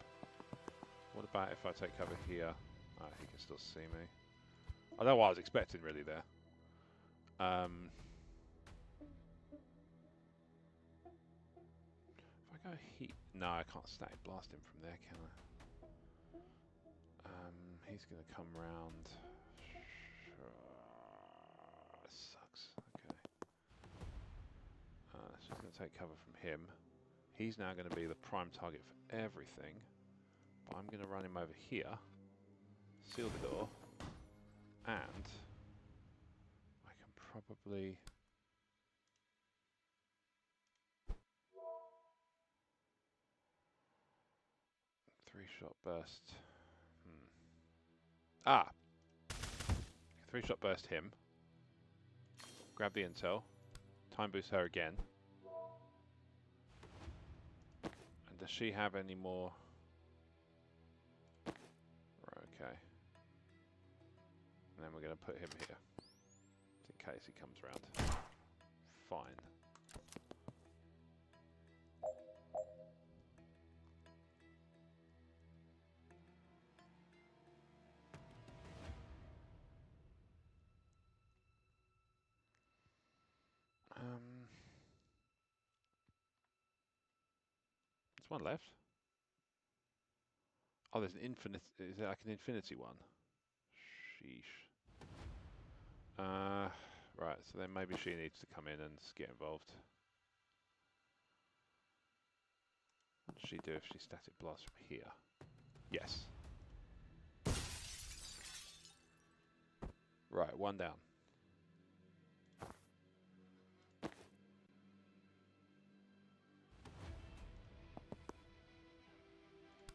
What about if I take cover here? Ah, he can still see me. I know what I was expecting really there. If I go here, no, I can't static blast him from there, can I? He's going to come round. Sucks. Okay. So he's going to take cover from him. He's now going to be the prime target for everything. But I'm going to run him over here, seal the door, and I can probably... Three-shot burst. Ah! 3-shot burst him. Grab the intel. Time boost her again. And does she have any more? Right, okay. And then we're going to put him here. In case he comes round. Fine. There's one left. Oh, there's an infinite. Is there like an infinity one? Sheesh. Right, so then maybe she needs to come in and get involved. What does she do if she static blasts from here? Yes. Right, one down.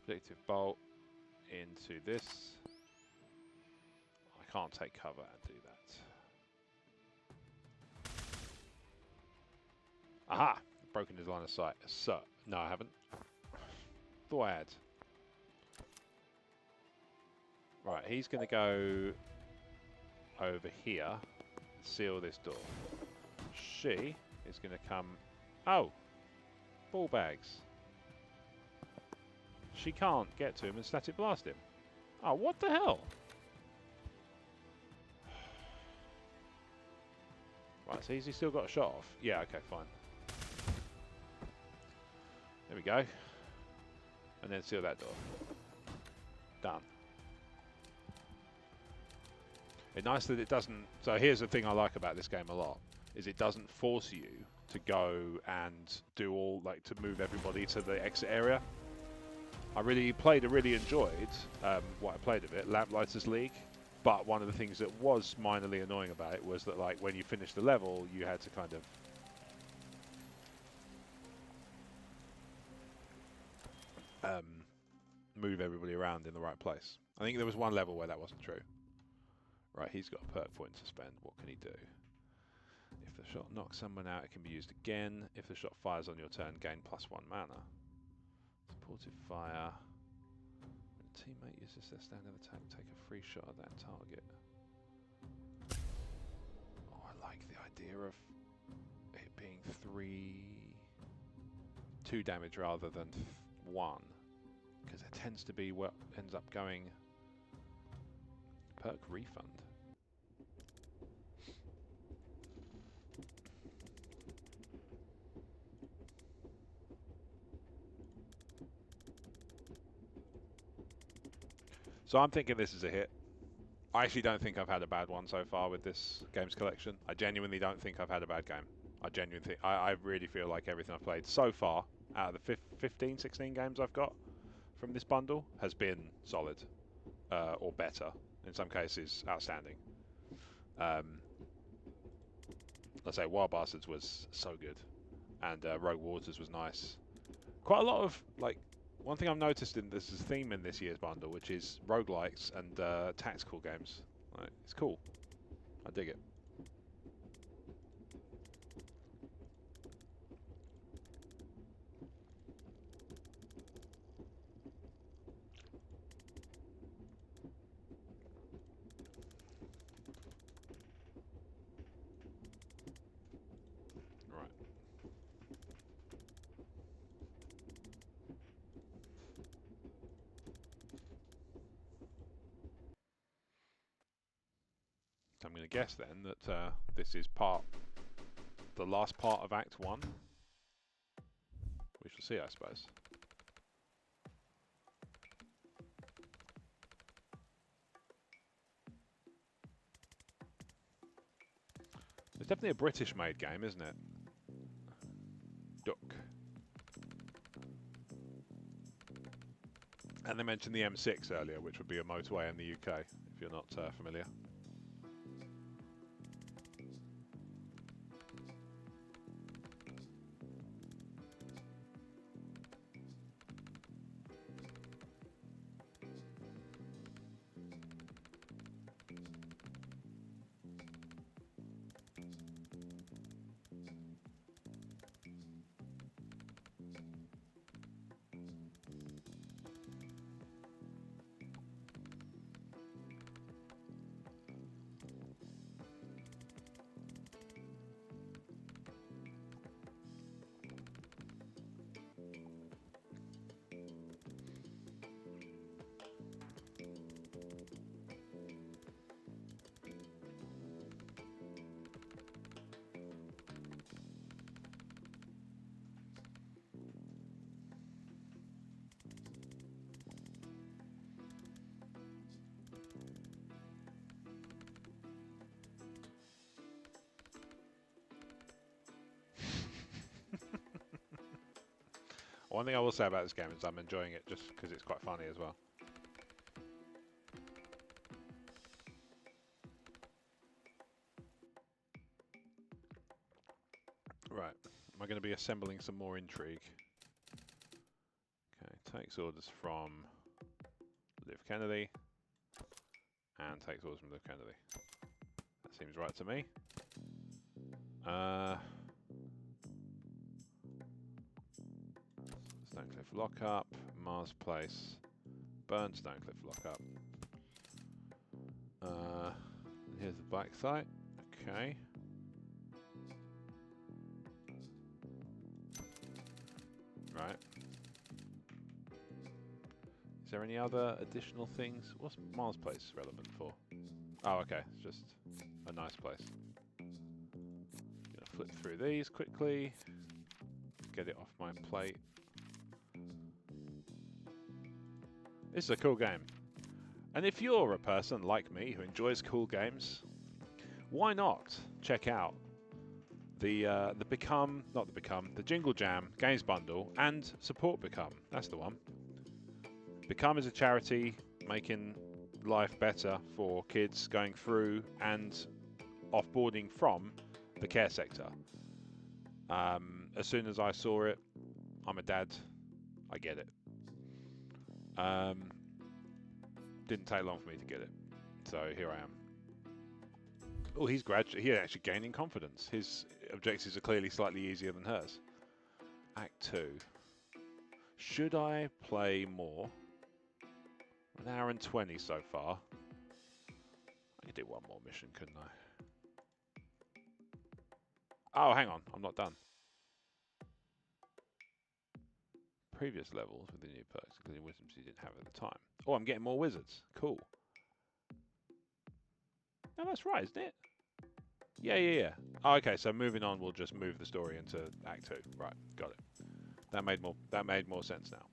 Objective bolt into this. I can't take cover and do that. Aha! Broken his line of sight. So, no, I haven't. Thought I had. Right, he's going to go over here, seal this door. She is going to come... Oh! Ball bags. She can't get to him and static blast him. Oh, what the hell? Right, so he's still got a shot off. Yeah, okay, fine. There we go. And then seal that door. Done. It's nice that it doesn't... So here's the thing I like about this game a lot, is it doesn't force you to go and do all, like, to move everybody to the exit area. I really enjoyed what I played of it, Lamplighters League, but one of the things that was minorly annoying about it was that, like, when you finished the level, you had to kind of move everybody around in the right place. I think there was one level where that wasn't true. Right, he's got a perk point to spend. What can he do? If the shot knocks someone out, it can be used again. If the shot fires on your turn, gain +1 mana. Supportive fire. When a teammate uses their standard attack, take a free shot at that target. Oh, I like the idea of it being 2 damage rather than 1, because it tends to be what ends up going. Perk refund. So I'm thinking this is a hit. I actually don't think I've had a bad one so far with this games collection. I genuinely don't think I've had a bad game. I really feel like everything I've played so far, out of the 15, 16 games I've got from this bundle, has been solid, or better. In some cases, outstanding. Let's say Wild Bastards was so good, and Rogue Waters was nice. Quite a lot of, like, one thing I've noticed in this is a theme in this year's bundle, which is roguelikes and tactical games. Like, it's cool. I dig it. Right. I'm going to guess then that this is the last part of Act 1. We shall see, I suppose. It's definitely a British-made game, isn't it? Duck. And they mentioned the M6 earlier, which would be a motorway in the UK, if you're not familiar. One thing I will say about this game is I'm enjoying it just because it's quite funny as well. Right, am I going to be assembling some more intrigue? Okay, takes orders from Liv Kennedy and takes orders from Liv Kennedy. That seems right to me. Stonecliff Lockup, Mars Place, burn Stonecliff Lockup. Here's the black site. Okay. Right. Is there any other additional things? What's Mars Place relevant for? Oh, okay. It's just a nice place. Gonna flip through these quickly. Get it off my plate. This is a cool game. And if you're a person like me who enjoys cool games, why not check out the Jingle Jam Games Bundle and support Become. That's the one. Become is a charity making life better for kids going through and offboarding from the care sector. As soon as I saw it, I'm a dad, I get it. Didn't take long for me to get it, so here I am. Oh, he's actually gaining confidence. His objectives are clearly slightly easier than hers. Act 2. Should I play more? 1 hour and 20 so far. I could do one more mission, couldn't I? Oh, hang on. I'm not done. Previous levels with the new perks, including wisdoms you didn't have at the time. Oh, I'm getting more wizards. Cool. No, that's right, isn't it? Yeah. Oh, okay, so moving on, we'll just move the story into Act 2. Right, got it. That made more sense now.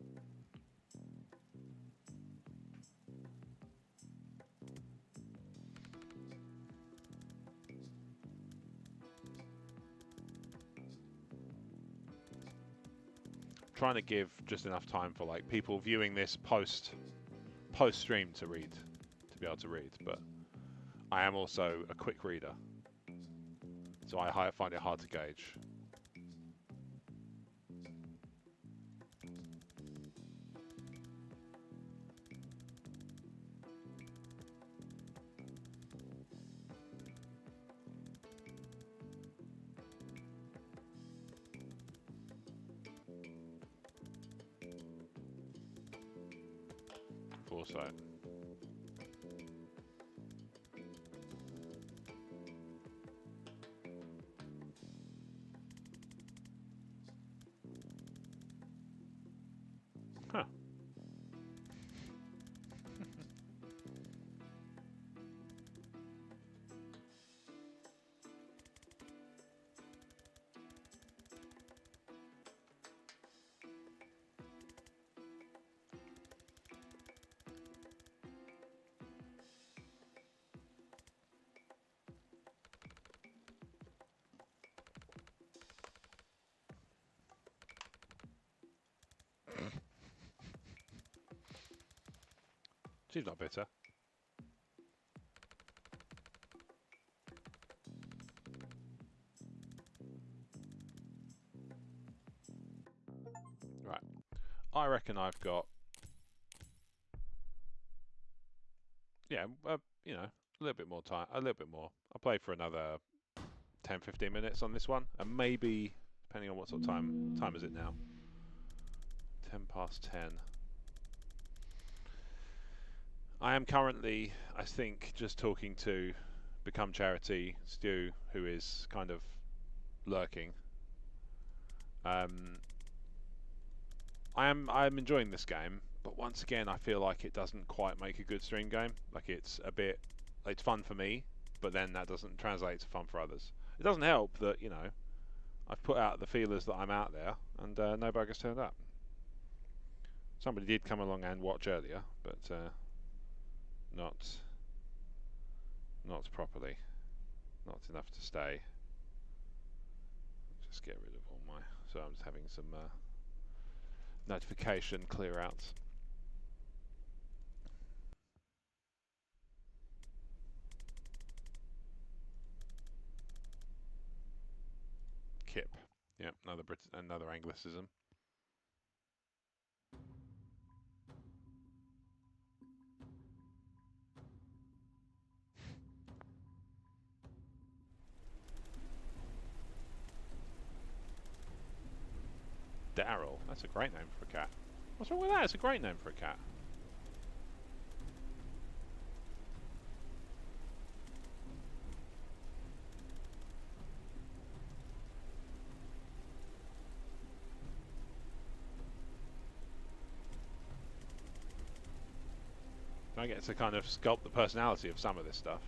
Trying to give just enough time for like people viewing this post stream to be able to read, but I am also a quick reader, so I find it hard to gauge. Foresight. Huh. She's not bitter. Right. I reckon I've got, yeah, you know, a little bit more time, a little bit more. I'll play for another 10-15 minutes on this one, and maybe, depending on what sort of time is it now? 10 past 10. I am currently, I think, just talking to Become Charity Stu, who is kind of lurking. I'm enjoying this game, but once again, I feel like it doesn't quite make a good stream game. Like it's fun for me, but then that doesn't translate to fun for others. It doesn't help that, you know, I've put out the feelers that I'm out there, and no bugger's turned up. Somebody did come along and watch earlier, but not properly. Not enough to stay. Just get rid of all my... So I'm just having some notification clear outs. Kip. Yep, another Anglicism. Daryl. That's a great name for a cat. What's wrong with that? It's a great name for a cat. I get to kind of sculpt the personality of some of this stuff.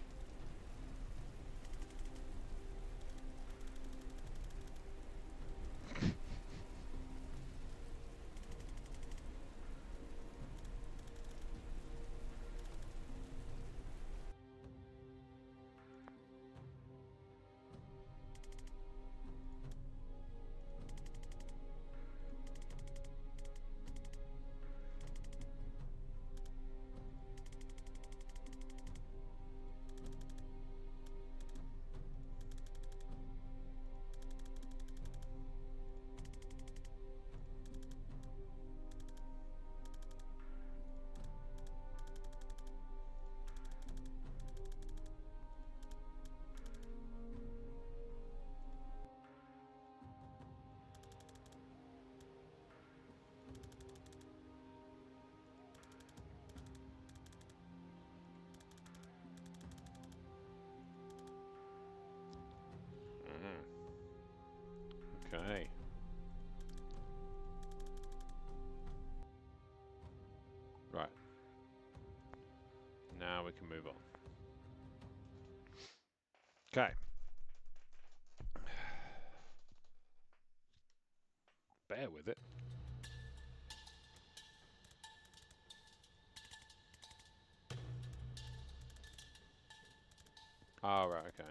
Okay. Right. Now we can move on. Okay. Bear with it. Oh, right, okay.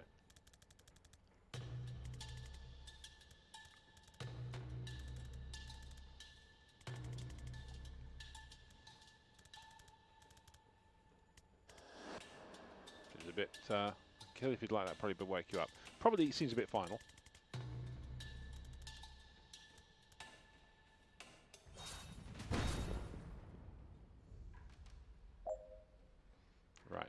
It's a bit, kill if you'd like that, probably would wake you up. Probably seems a bit final. Right.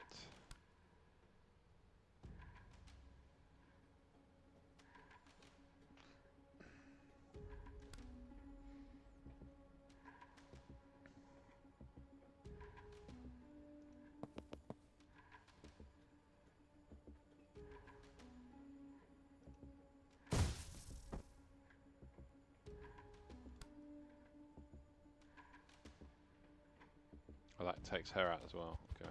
Oh, that takes her out as well. Okay.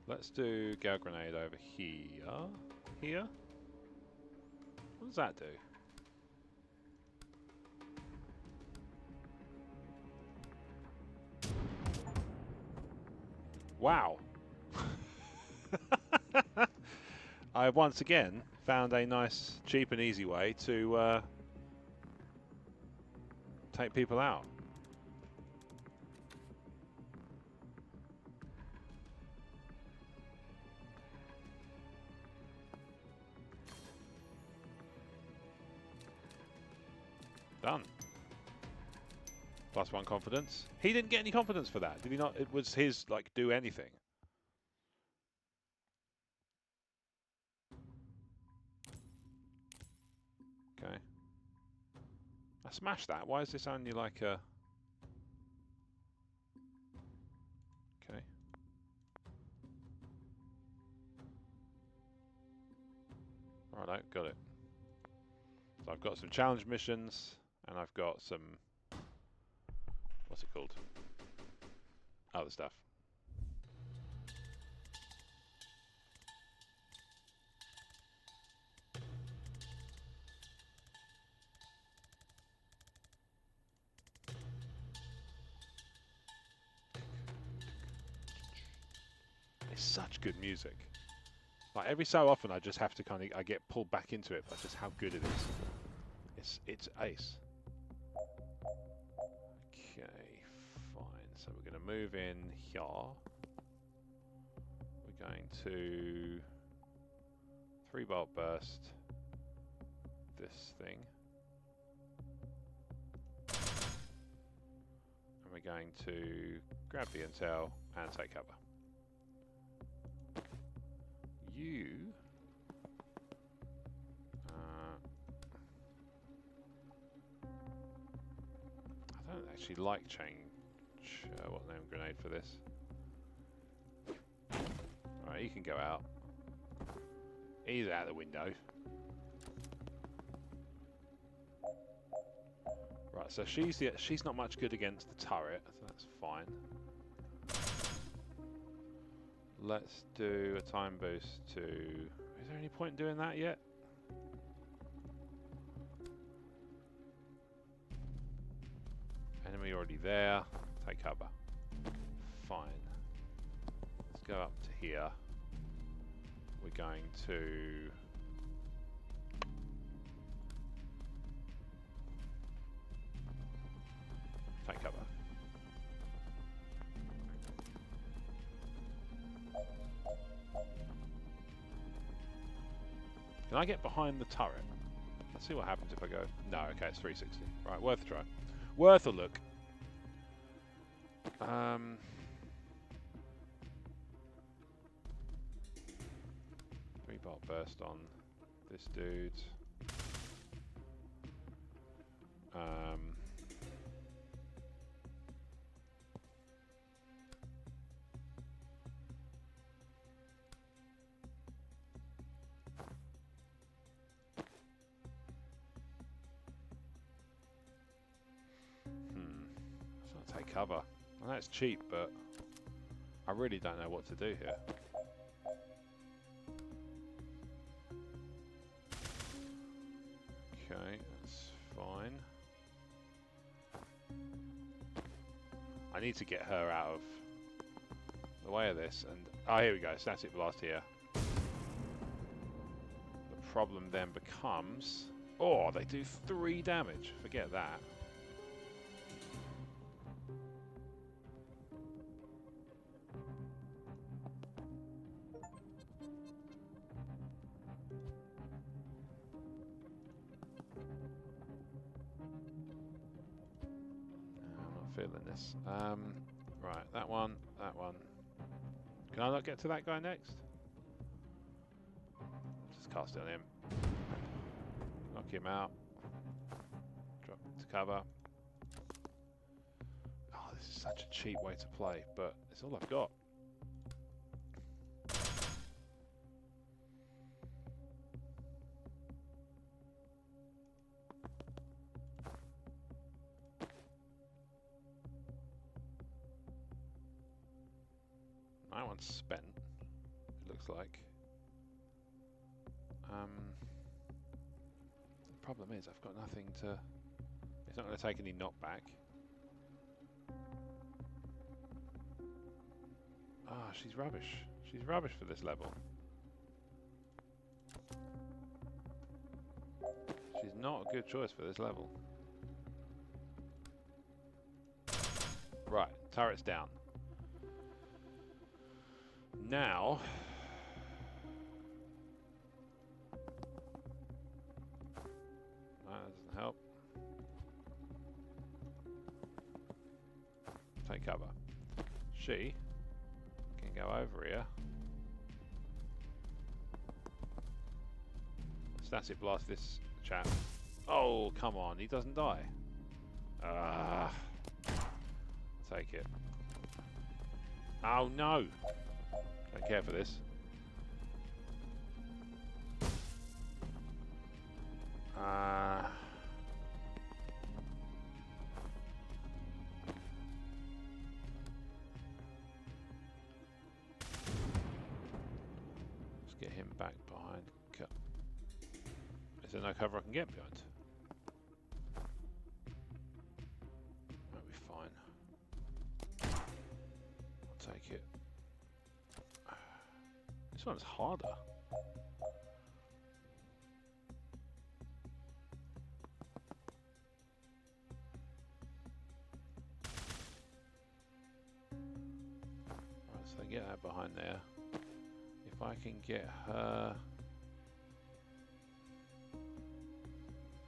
Let's do Gale Grenade over here. Here? What does that do? Wow. I once again found a nice, cheap and easy way to take people out. Done. +1 confidence. He didn't get any confidence for that, did he not? It was his, like, do anything. Okay. I smashed that. Why is this only like a... Okay. Righto, got it. So I've got some challenge missions, and I've got some... What's it called? Other stuff. It's such good music. Like every so often, I just have to I get pulled back into it by just how good it is. It's ace. So we're going to move in here. We're going to 3-bolt burst this thing. And we're going to grab the intel and take cover. You... I don't actually like change what name grenade for this. Alright, he can go out. He's out the window. Right, so she's not much good against the turret, so that's fine. Let's do a time boost to... Is there any point in doing that yet? Enemy already there. Take cover. Fine. Let's go up to here. We're going to... take cover. Can I get behind the turret? Let's see what happens if I go... No, okay, it's 360. Right, worth a try. Worth a look. 3-bolt burst on this dude. Take cover. Well, that's cheap, but I really don't know what to do here. Okay, that's fine. I need to get her out of the way of this, and oh, here we go. Static blast here. The problem then becomes, oh, they do 3 damage. Forget that. Feeling this. Right, that one, that one. Can I not get to that guy next? Just cast it on him. Knock him out. Drop to cover. Oh, this is such a cheap way to play, but it's all I've got. That one's spent, it looks like. The problem is I've got nothing to... It's not going to take any knockback. Ah, she's rubbish. She's rubbish for this level. She's not a good choice for this level. Right, turret's down. Now, that doesn't help. Take cover. She can go over here. Static blast this chap. Oh, come on, he doesn't die. Take it. Oh no! Don't care for this. Let's get him back behind. Is there no cover I can get behind? That'll be fine. I'll take it. This one's harder. get that behind there. If I can get her...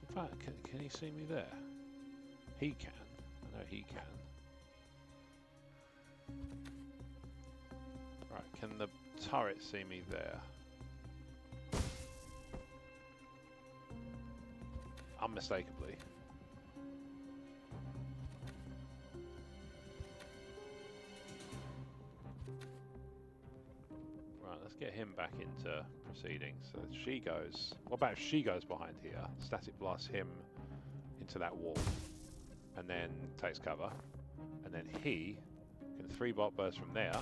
In fact, can he see me there? He can. I know he can. Right, can the turret see me there? Unmistakably. Right, let's get him back into proceedings. So she goes... What about if she goes behind here? Static blast him into that wall. And then takes cover. And then he can 3-bot burst from there.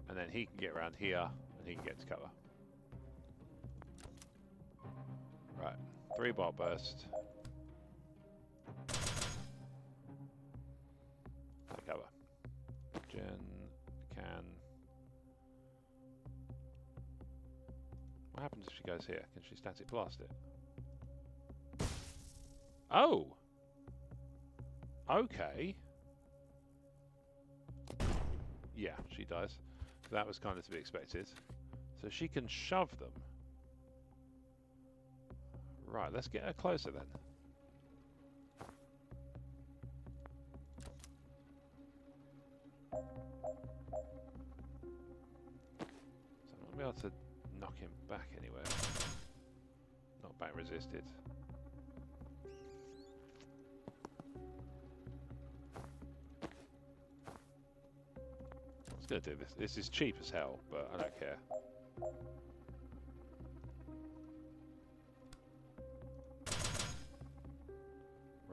And then he can get around here and he can get to cover. Right, 3-bot burst. Take cover. Jen can... What happens if she goes here? Can she static blast it? Oh! Okay. Yeah, she does. That was kind of to be expected. So she can shove them. Right, let's get her closer then. So I'm not be able to knock him back anywhere. Not back resisted. I was going to do this. This is cheap as hell, but I don't care.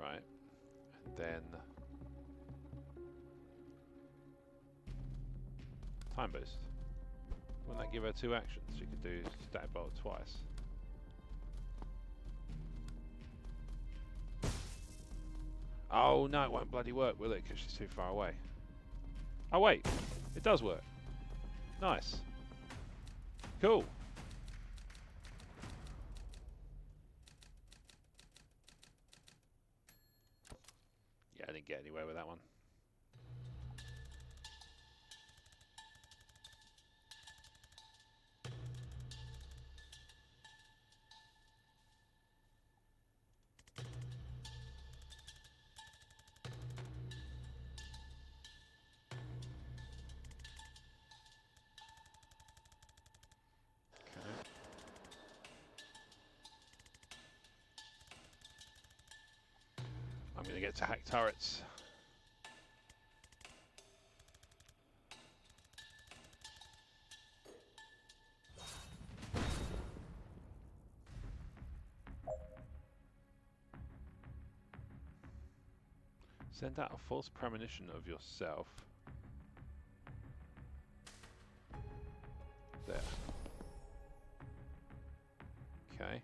Right, and then time boost. Wouldn't that give her 2 actions? She could do static bolt twice. Oh no, it won't bloody work, will it? Because she's too far away. Oh wait, it does work. Nice. Cool. Yeah, I didn't get anywhere with that one. I'm going to get to hack turrets. Send out a false premonition of yourself. There. Okay.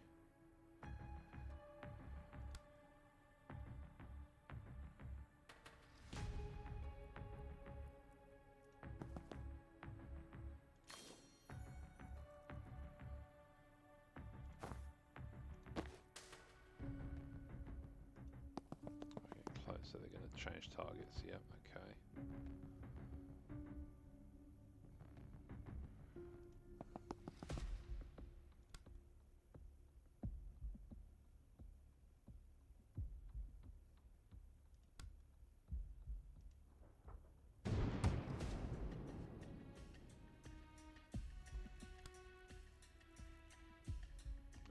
So they're going to change targets. Yep, okay.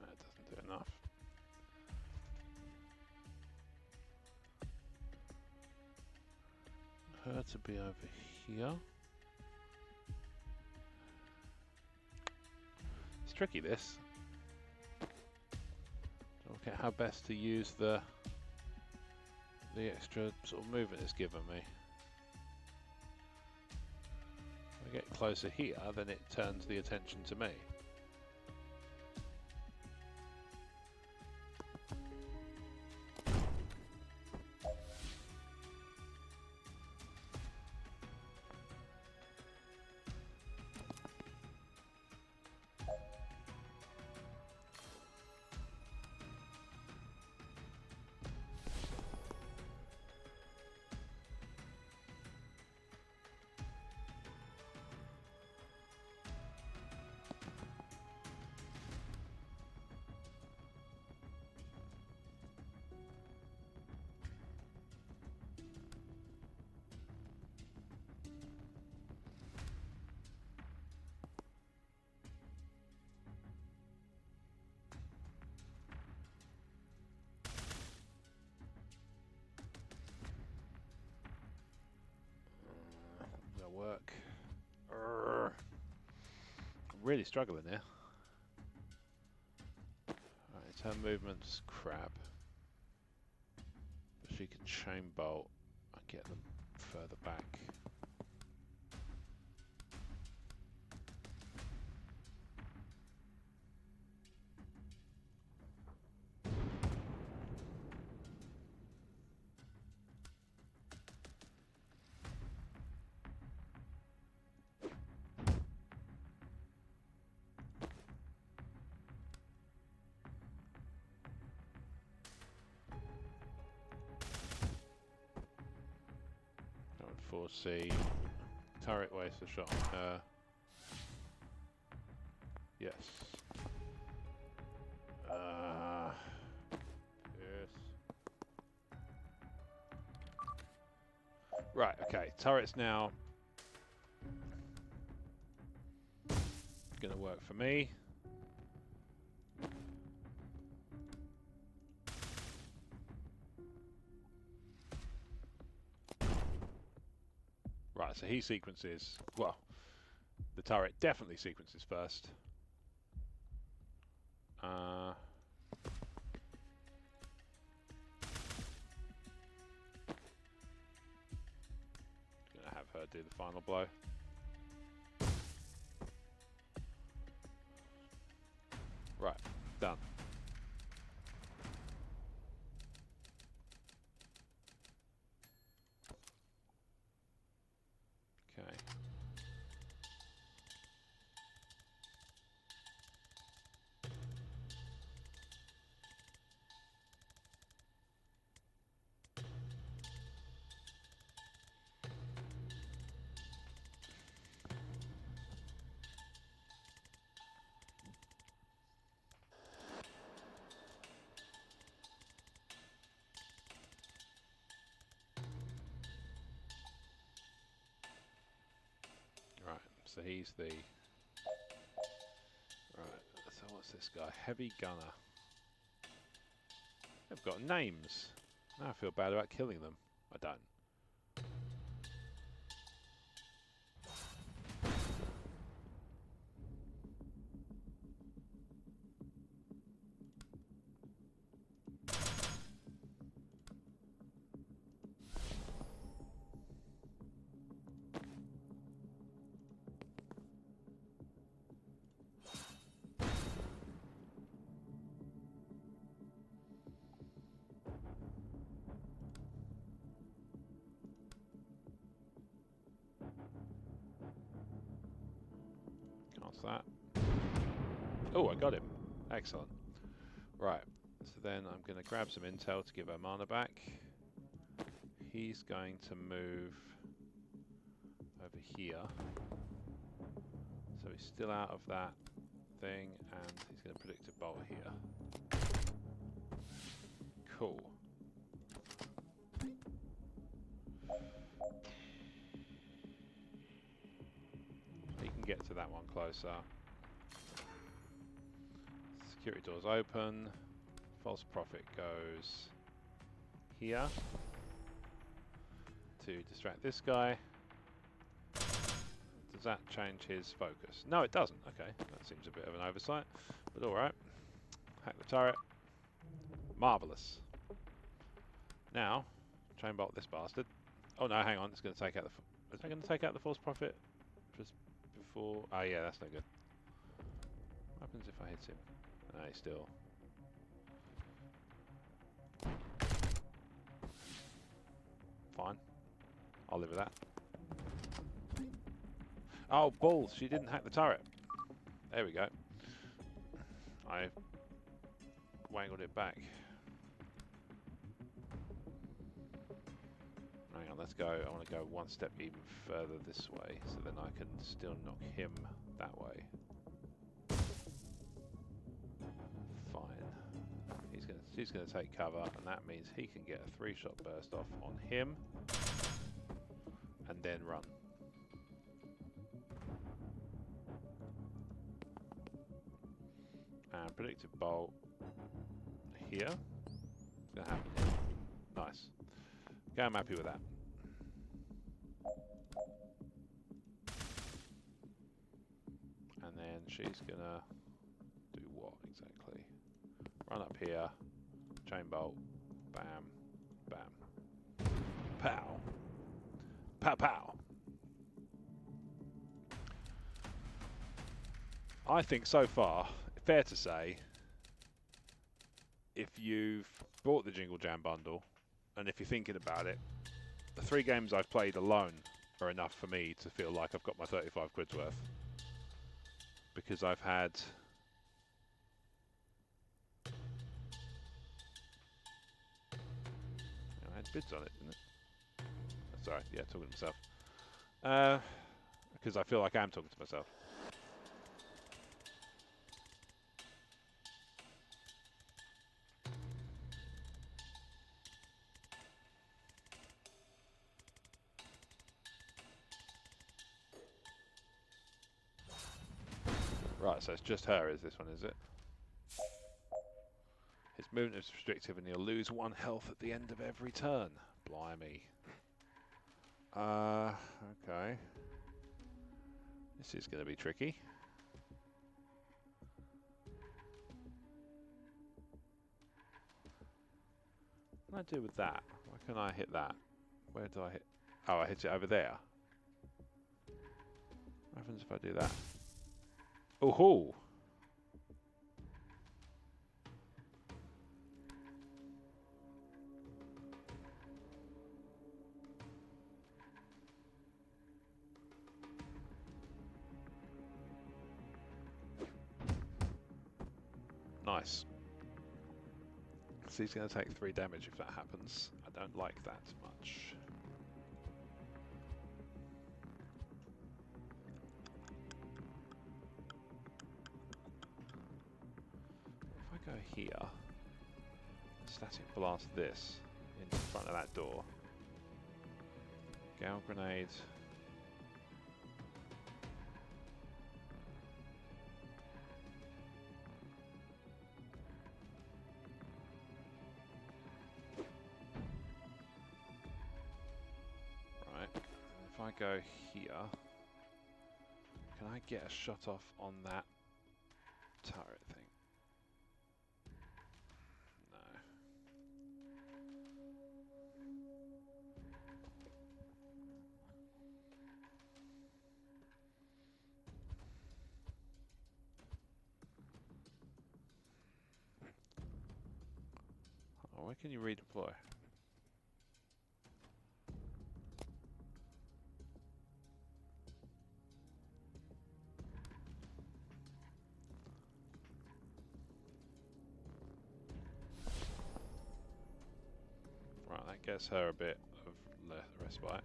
That doesn't do enough. Her to be over here. It's tricky, this. Look at how best to use the extra sort of movement it's given me. If I get closer here, then it turns the attention to me. work. I'm really struggling here. Alright, her movement's crap. But she can chain bolt and get them further back. Foresee turret waste a shot on her. Yes. Yes. Right. Okay. Turret's now gonna work for me. Right, so he sequences, well, the turret definitely sequences first. Gonna have her do the final blow. Right, done. Okay. Right, so he's the... Right, so what's this guy? Heavy gunner. They've got names. Now I feel bad about killing them. I don't. What's that? Oh, I got him. Excellent. Right, so then I'm going to grab some intel to give our mana back. He's going to move over here. So he's still out of that thing, and he's going to predict a bolt here. Cool. He can get to that one closer. Security doors open. False prophet goes here to distract this guy. Does that change his focus? No, it doesn't. Okay, that seems a bit of an oversight, but all right. Hack the turret. Marvelous. Now, chain bolt this bastard. Oh no, hang on. It's going to take out the. Is that going to take out the false prophet just before? Oh yeah, that's no good. What happens if I hit him? No, he's still. Fine. I'll live with that. Oh, balls. She didn't hack the turret. There we go. I wangled it back. Hang on, let's go. I want to go one step even further this way, so then I can still knock him that way. Fine. She's gonna take cover, and that means he can get a 3-shot burst off on him, and then run. And predictive bolt here. It's gonna happen here. Nice. Okay, I'm happy with that. she's gonna do what exactly? Run up here, chain bolt, bam, bam, pow, pow, pow. I think so far, fair to say, if you've bought the Jingle Jam bundle, and if you're thinking about it, the 3 games I've played alone are enough for me to feel like I've got my 35 quid's worth. Because I've had... I had bids on it, didn't it? Sorry, yeah, talking to myself. Because I feel like I am talking to myself. Right, so it's just her, is this one, is it? His movement is restrictive and he'll lose 1 health at the end of every turn. Blimey. Okay. This is going to be tricky. What can I do with that? Why can I hit that? Where do I hit? Oh, I hit it over there. What happens if I do that? Oh-ho! Nice. So he's going to take 3 damage if that happens. I don't like that much. If I go here, static blast this into front of that door. Gale grenade. If I go here, can I get a shot off on that turret thing? No. Oh, where can you redeploy? Right, that gets her a bit of respite.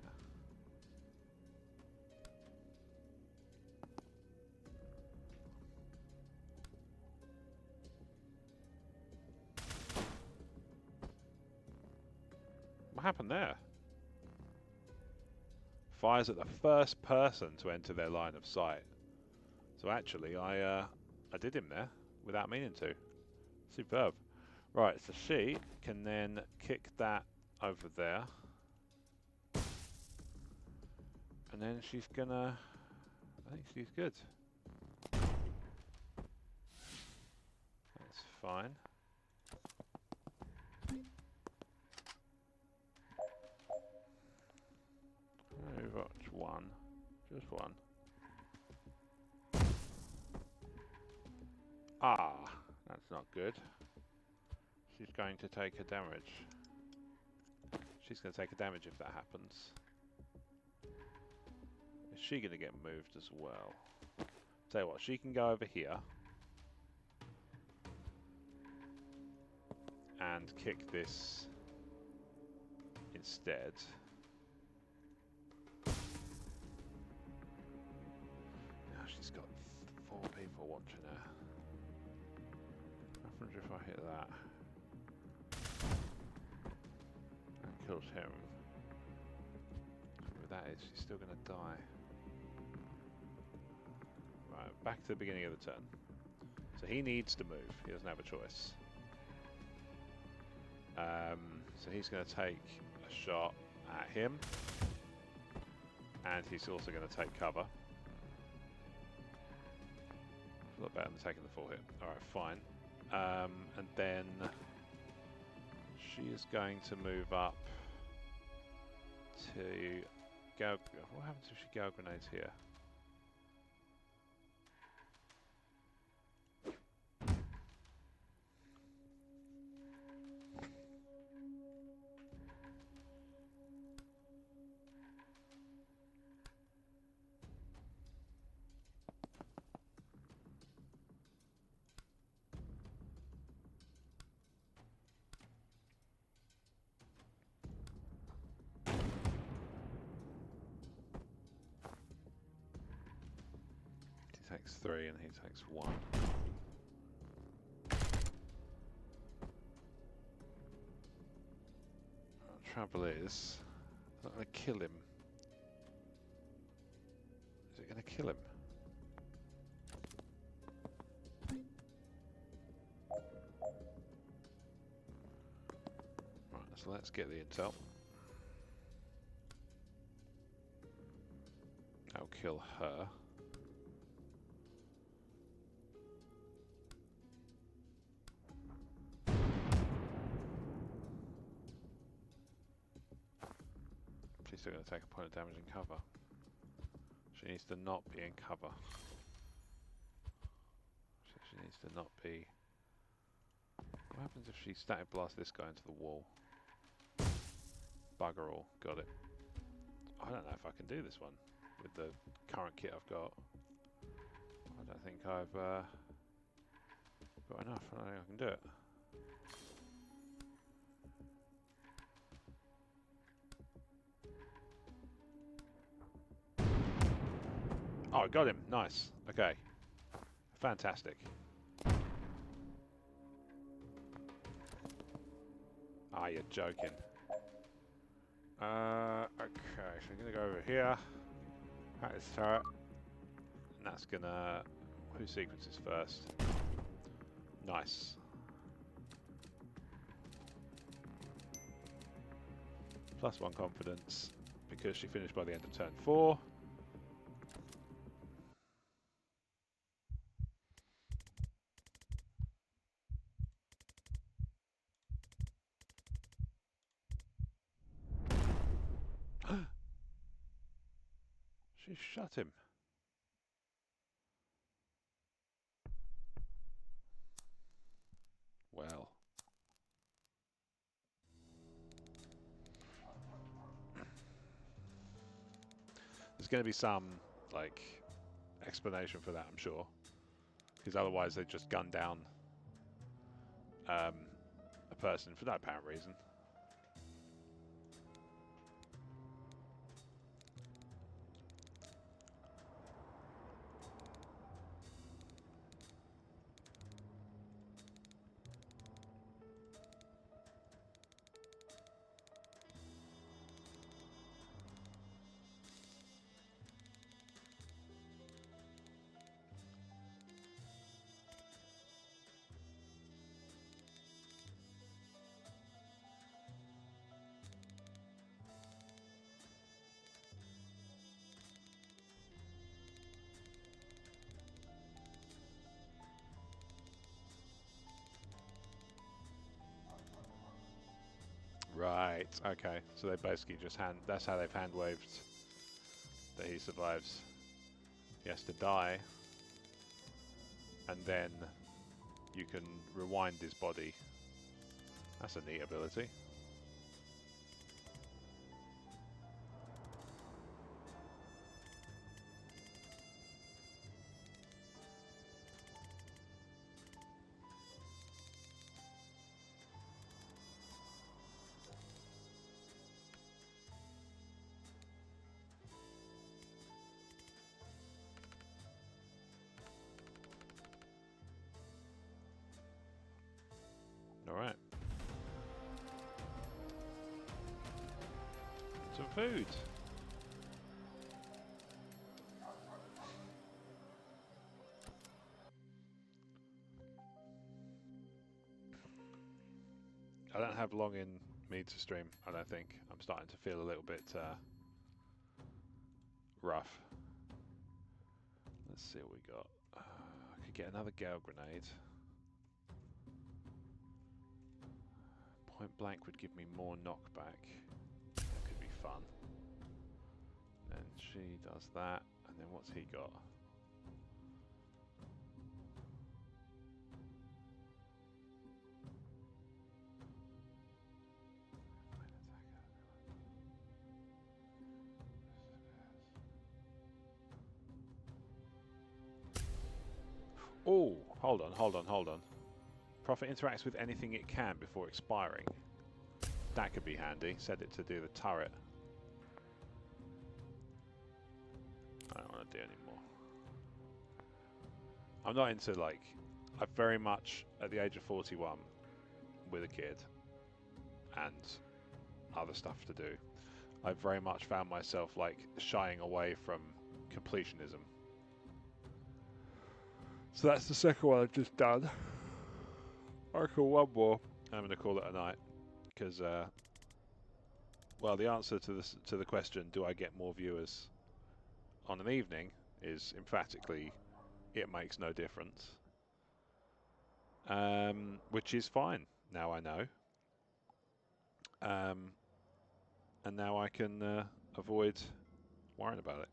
What happened there? Fires at the first person to enter their line of sight. So actually, I did him there without meaning to. Superb. Right, so she can then kick that over there. And then she's gonna... I think she's good. That's fine. Watch 1. Just 1. Ah, that's not good. She's going to take a damage. She's going to take a damage if that happens. Is she going to get moved as well? Tell you what, she can go over here and kick this instead. Now she's got 4 people watching her. I wonder if I hit that. That kills him. But that is, she's still going to die. Right, back to the beginning of the turn. So he needs to move. He doesn't have a choice. So he's going to take a shot at him. And he's also going to take cover. a lot better than taking the full hit. Alright, fine. And then she is going to move up to go. What happens if she Gale Grenades here? He takes 3 and he takes 1. The trouble is, it's not going to kill him. Is it going to kill him? Right, so let's get the intel. I'll kill her. She's still going to take a point of damage in cover. She needs to not be in cover. She needs to not be... What happens if she static blasts this guy into the wall? Bugger all. Got it. I don't know if I can do this one with the current kit I've got. I don't think I've got enough. I don't think I can do it. Oh, I got him. Nice. Okay. Fantastic. Ah, you're joking. Okay, so I'm going to go over here. At this turret. And that's going to... Who sequences first? Nice. +1 confidence, because she finished by the end of turn 4. She shot him. Well. There's going to be some, like, explanation for that, I'm sure. Because otherwise they'd just gun down a person for no apparent reason. Right, okay. So they basically just that's how they've hand waved that he survives. He has to die. And then you can rewind his body. That's a neat ability. Alright. Some food. I don't have long in me to stream, I don't think. I'm starting to feel a little bit rough. Let's see what we got. I could get another Gale Grenade. Point blank would give me more knockback. That could be fun. Then she does that, and then what's he got? Oh, hold on. Prophet interacts with anything it can before expiring. That could be handy. Set it to do the turret. I don't want to do anymore. I'm not into, like, I'm very much at the age of 41 with a kid and other stuff to do. I've very much found myself, like, shying away from completionism. So that's the second one I've just done. I call one more. I'm going to call it a night because, well, the answer to the question, do I get more viewers on an evening, is emphatically, it makes no difference. Which is fine. Now I know. And now I can avoid worrying about it.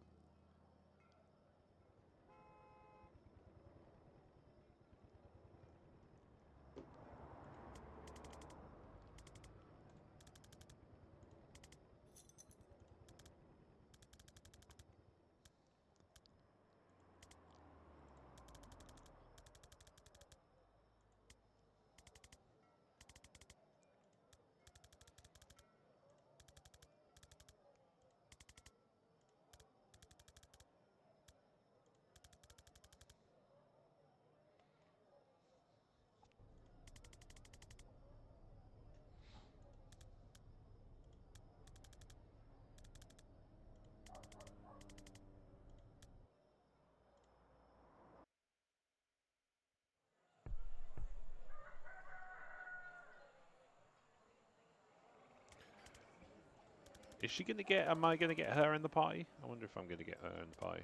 Is she going to get... Am I going to get her in the party? I wonder if I'm going to get her in the party.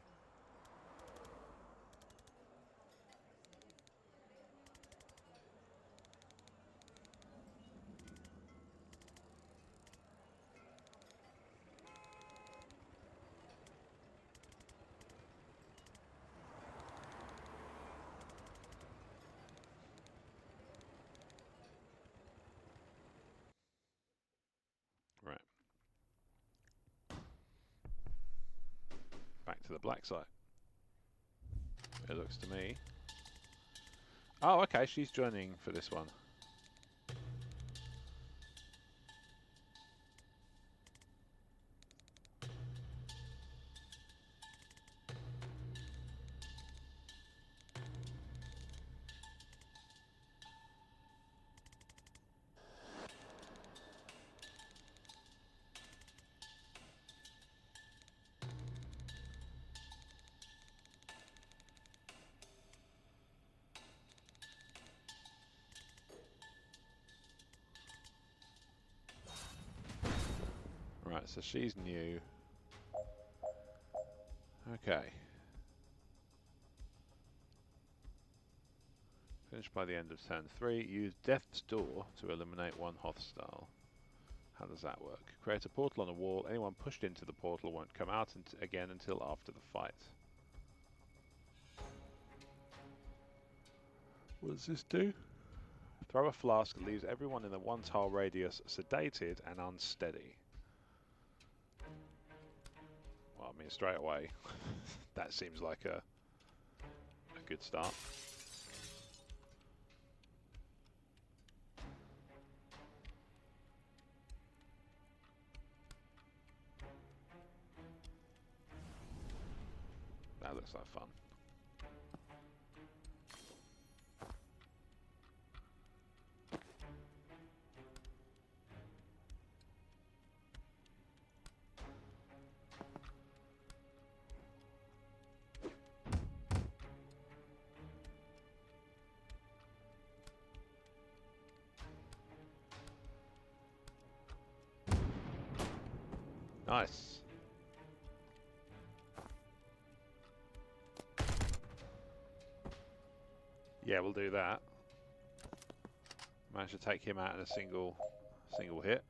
Right. Back to the black site. It looks to me. Oh, okay, she's joining for this one. Right, so she's new. Okay. Finish by the end of turn 3. Use Death's Door to eliminate one hostile. How does that work? Create a portal on a wall. Anyone pushed into the portal won't come out again until after the fight. What does this do? Throw a flask that leaves everyone in a 1-tile radius sedated and unsteady. Well, I mean, straight away, that seems like a good start. That looks like fun. Nice. Yeah, we'll do that. Managed to take him out in a single hit.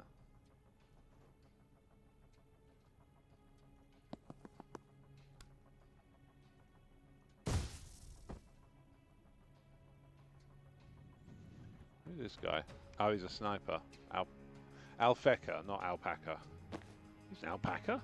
Who's this guy? Oh, he's a sniper. Alfeca, not alpaca. He's an alpaca?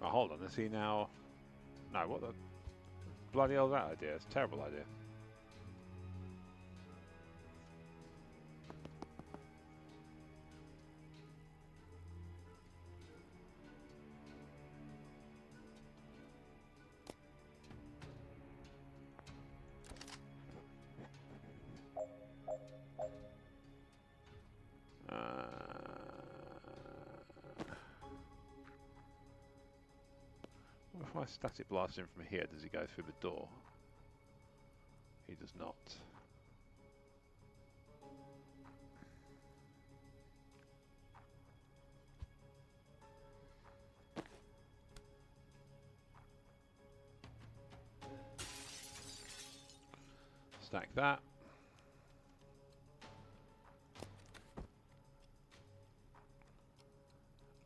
Oh, hold on. Is he now... No, what the... Bloody hell is that idea? It's a terrible idea. If I static blast him from here, does he go through the door? He does not. Stack that.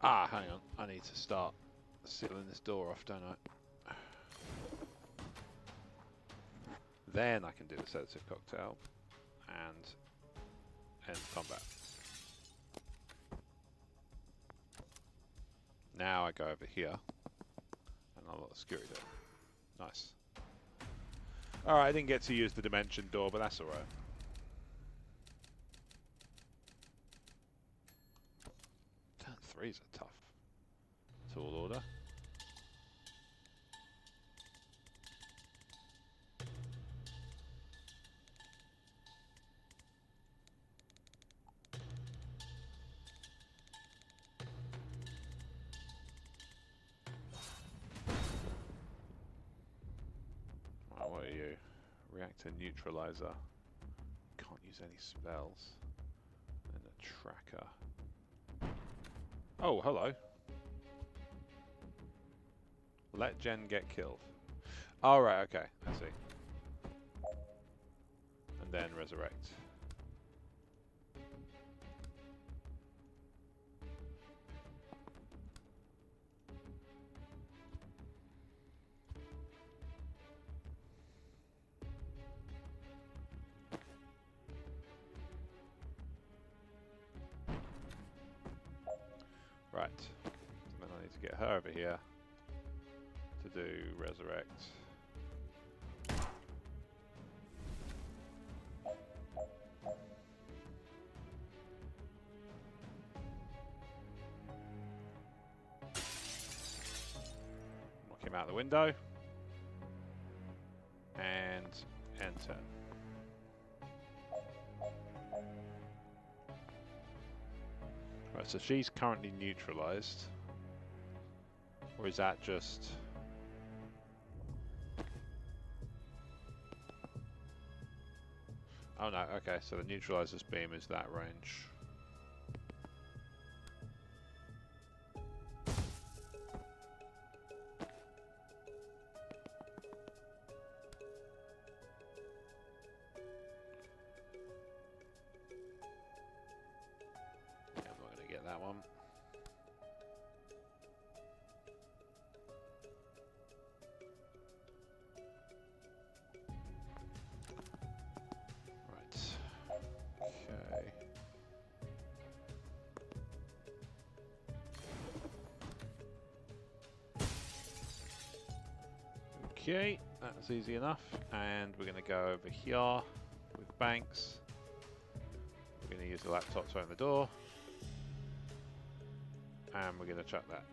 Ah, hang on. I need to start sealing this door off, don't I? Then I can do the sedative cocktail and end combat. Now I go over here and I'll let the security door. Nice. Alright, I didn't get to use the dimension door, but that's alright. Turn 3s are tough. Tall order. Right, what are you? Reactor neutralizer. Can't use any spells. And a tracker. Oh, hello. Let Jen get killed. Oh, right, okay, I see. And then resurrect. Right. And then I need to get her over here to do resurrect. Knock him out the window. And enter. Right, so she's currently neutralized. Or is that just... Oh no, okay, so the neutralizer's beam is that range. Yeah, I'm not going to get that one. Okay, that's easy enough. And we're going to go over here with Banks. We're going to use the laptop to open the door. And we're going to chuck that.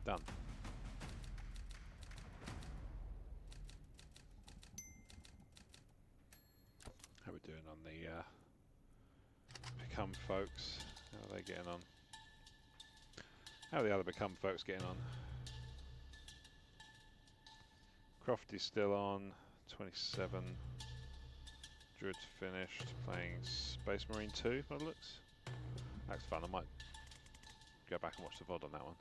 Done. doing on the Become folks? How are they getting on? How are the other Become folks getting on? Crofty's still on, 27. Druid's finished, playing Space Marine 2, by the looks. That's fun, I might go back and watch the VOD on that one.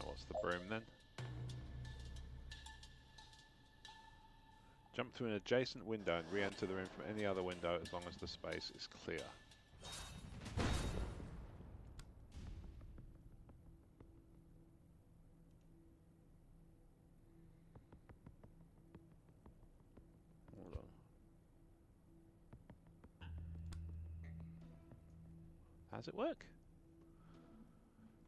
What's the broom then? Jump through an adjacent window and re-enter the room from any other window as long as the space is clear. Hold on. How does it work?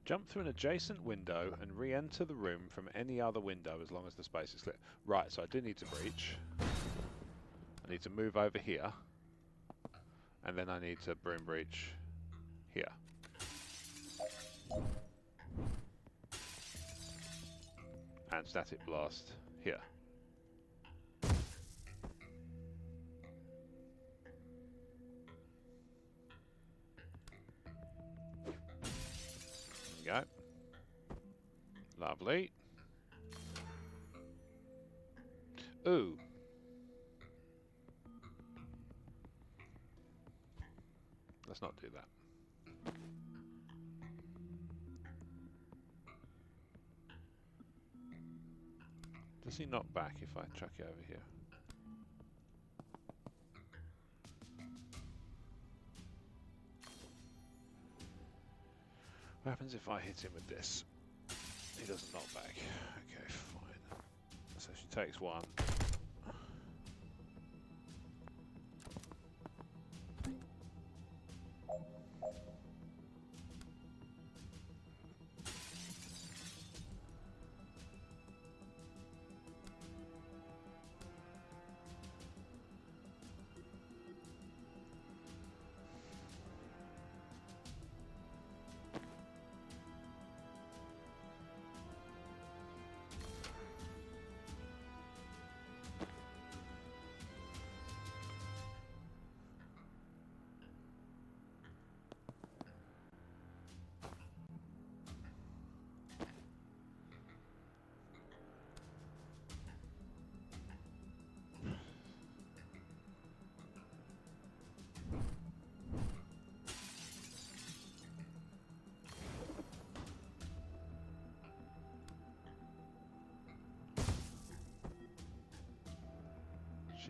Jump through an adjacent window and re-enter the room from any other window as long as the space is clear. Right, so I do need to breach. I need to move over here. And then I need to broom breach here. And static blast here. There we go. Lovely. Ooh. Let's not do that. Does he knock back if I chuck it over here? What happens if I hit him with this? He doesn't knock back. Okay, fine. So she takes one.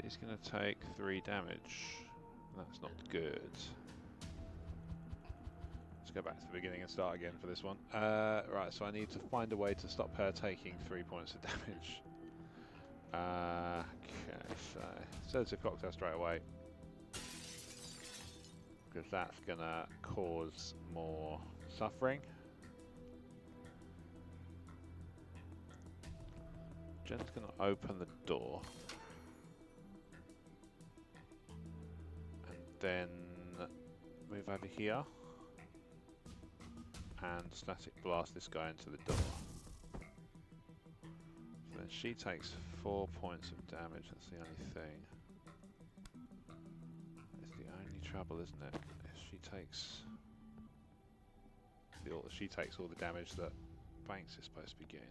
She's going to take 3 damage. That's not good. Let's go back to the beginning and start again for this one. Right, so I need to find a way to stop her taking 3 points of damage. Okay, so it's a cocktail straight away. Because that's going to cause more suffering. Jen's going to open the door. Then move over here and static blast this guy into the door. So then she takes 4 points of damage, that's the only thing. It's the only trouble, isn't it? If she takes all the damage that Banks is supposed to be getting.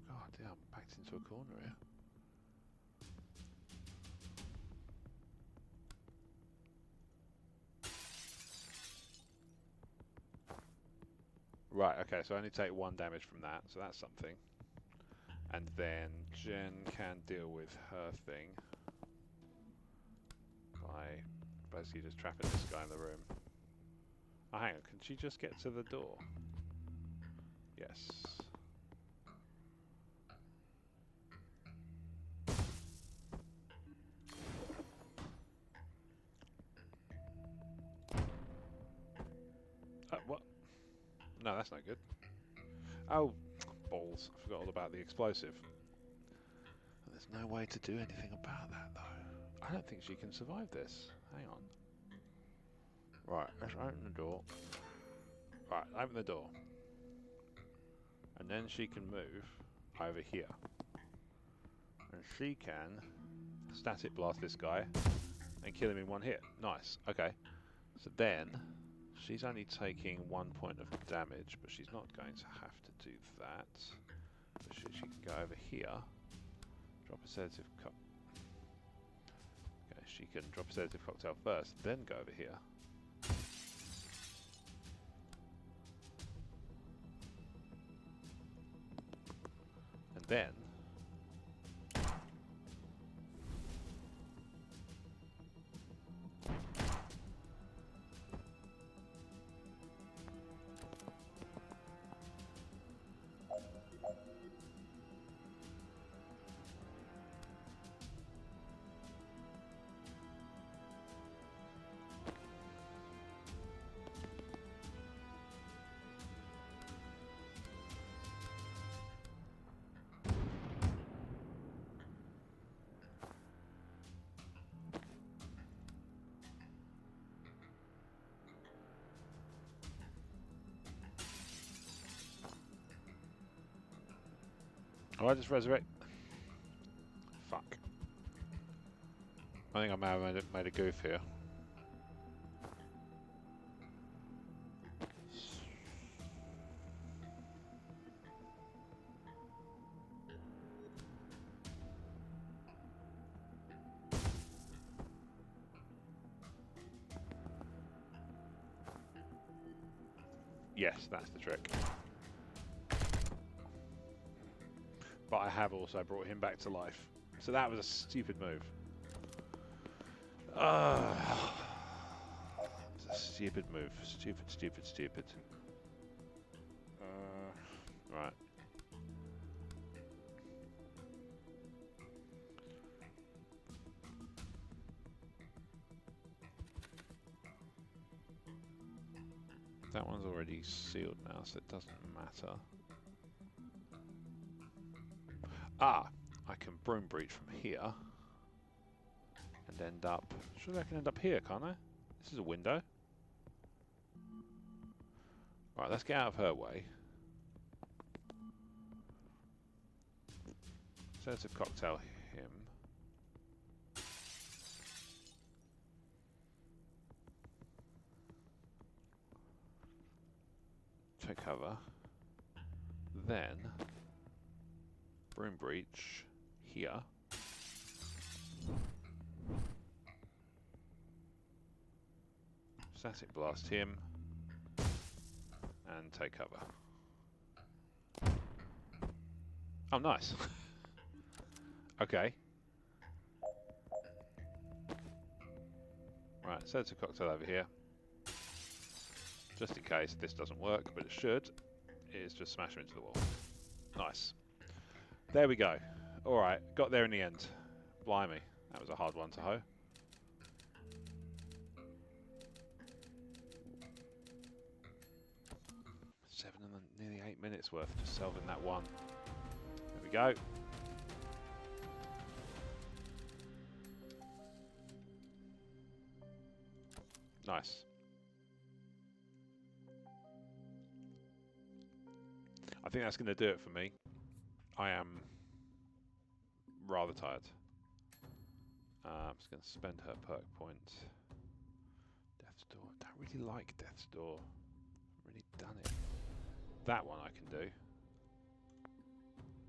God damn, I'm backed into a corner here. Right, okay, so I only take 1 damage from that, so that's something. And then Jen can deal with her thing by basically just trapping this guy in the room. Oh, hang on, can she just get to the door? Yes. What? No, that's not good. Oh, balls. I forgot all about the explosive. There's no way to do anything about that, though. I don't think she can survive this. Hang on. Right, let's open the door. Right, open the door. And then she can move over here. And she can static blast this guy and kill him in one hit. Nice. Okay. So then she's only taking 1 point of damage, but she's not going to have to do that. But she can go over here. Drop a sedative cocktail. Okay, she can drop a sedative cocktail first, then go over here. And then oh, I just resurrect. Fuck. I think I may have made a goof here. Yes, that's the trick. But I have also brought him back to life. So that was a stupid move. It's a stupid move. Stupid, stupid, stupid. Right. That one's already sealed now, so it doesn't matter. Ah, I can broom breach from here and end up. Surely I can end up here, can't I? This is a window. Right, let's get out of her way. Sedative cocktail him. Take cover. Then broom breach here. Static blast him and take cover. Oh, nice. Okay. Right, sedative cocktail over here. Just in case this doesn't work, but it should, is just smash him into the wall. Nice. There we go. Alright, got there in the end. Blimey, that was a hard one to hoe. 7 and nearly 8 minutes worth just solving that one. There we go. Nice. I think that's going to do it for me. I am rather tired. I'm just going to spend her perk point. Death's Door. I don't really like Death's Door. I've really done it. That one I can do.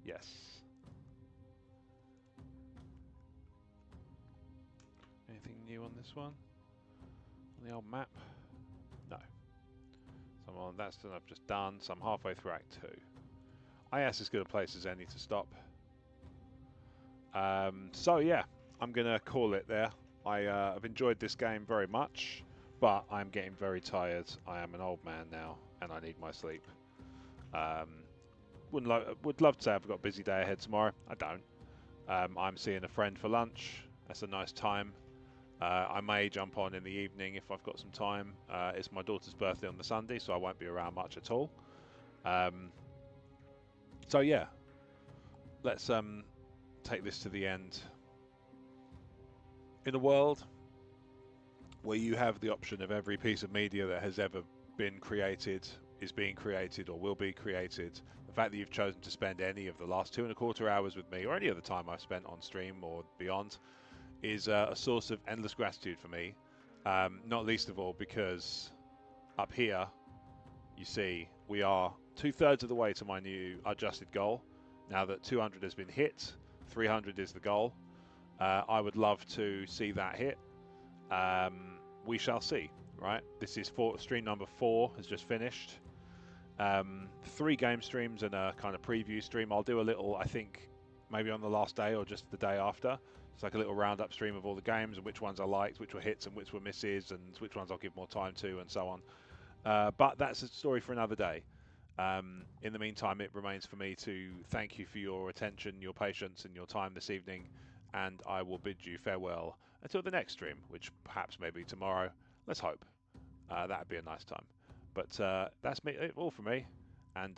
Yes. Anything new on this one? On the old map? No. So I'm on, that's what I've just done, so I'm halfway through Act 2. IS is as good a place as any to stop. So yeah, I'm going to call it there. I've enjoyed this game very much, but I'm getting very tired. I am an old man now, and I need my sleep. Um, would love to say I've got a busy day ahead tomorrow. I don't. I'm seeing a friend for lunch. That's a nice time. I may jump on in the evening if I've got some time. It's my daughter's birthday on the Sunday, so I won't be around much at all. Um, so yeah, let's take this to the end. In a world where you have the option of every piece of media that has ever been created, is being created, or will be created, the fact that you've chosen to spend any of the last 2.25 hours with me, or any other time I've spent on stream or beyond, is a source of endless gratitude for me. Not least of all because up here, you see, we are 2/3 of the way to my new adjusted goal. Now that 200 has been hit, 300 is the goal. I would love to see that hit. We shall see, right? This is stream number 4 has just finished. 3 game streams and a kind of preview stream. I'll do a little, I think, maybe on the last day or just the day after. It's like a little roundup stream of all the games and which ones I liked, which were hits and which were misses, and which ones I'll give more time to, and so on. But that's a story for another day. In the meantime, it remains for me to thank you for your attention, your patience, and your time this evening, and I will bid you farewell until the next stream, which perhaps maybe tomorrow. Let's hope. That'd be a nice time. But that's me, all for me, and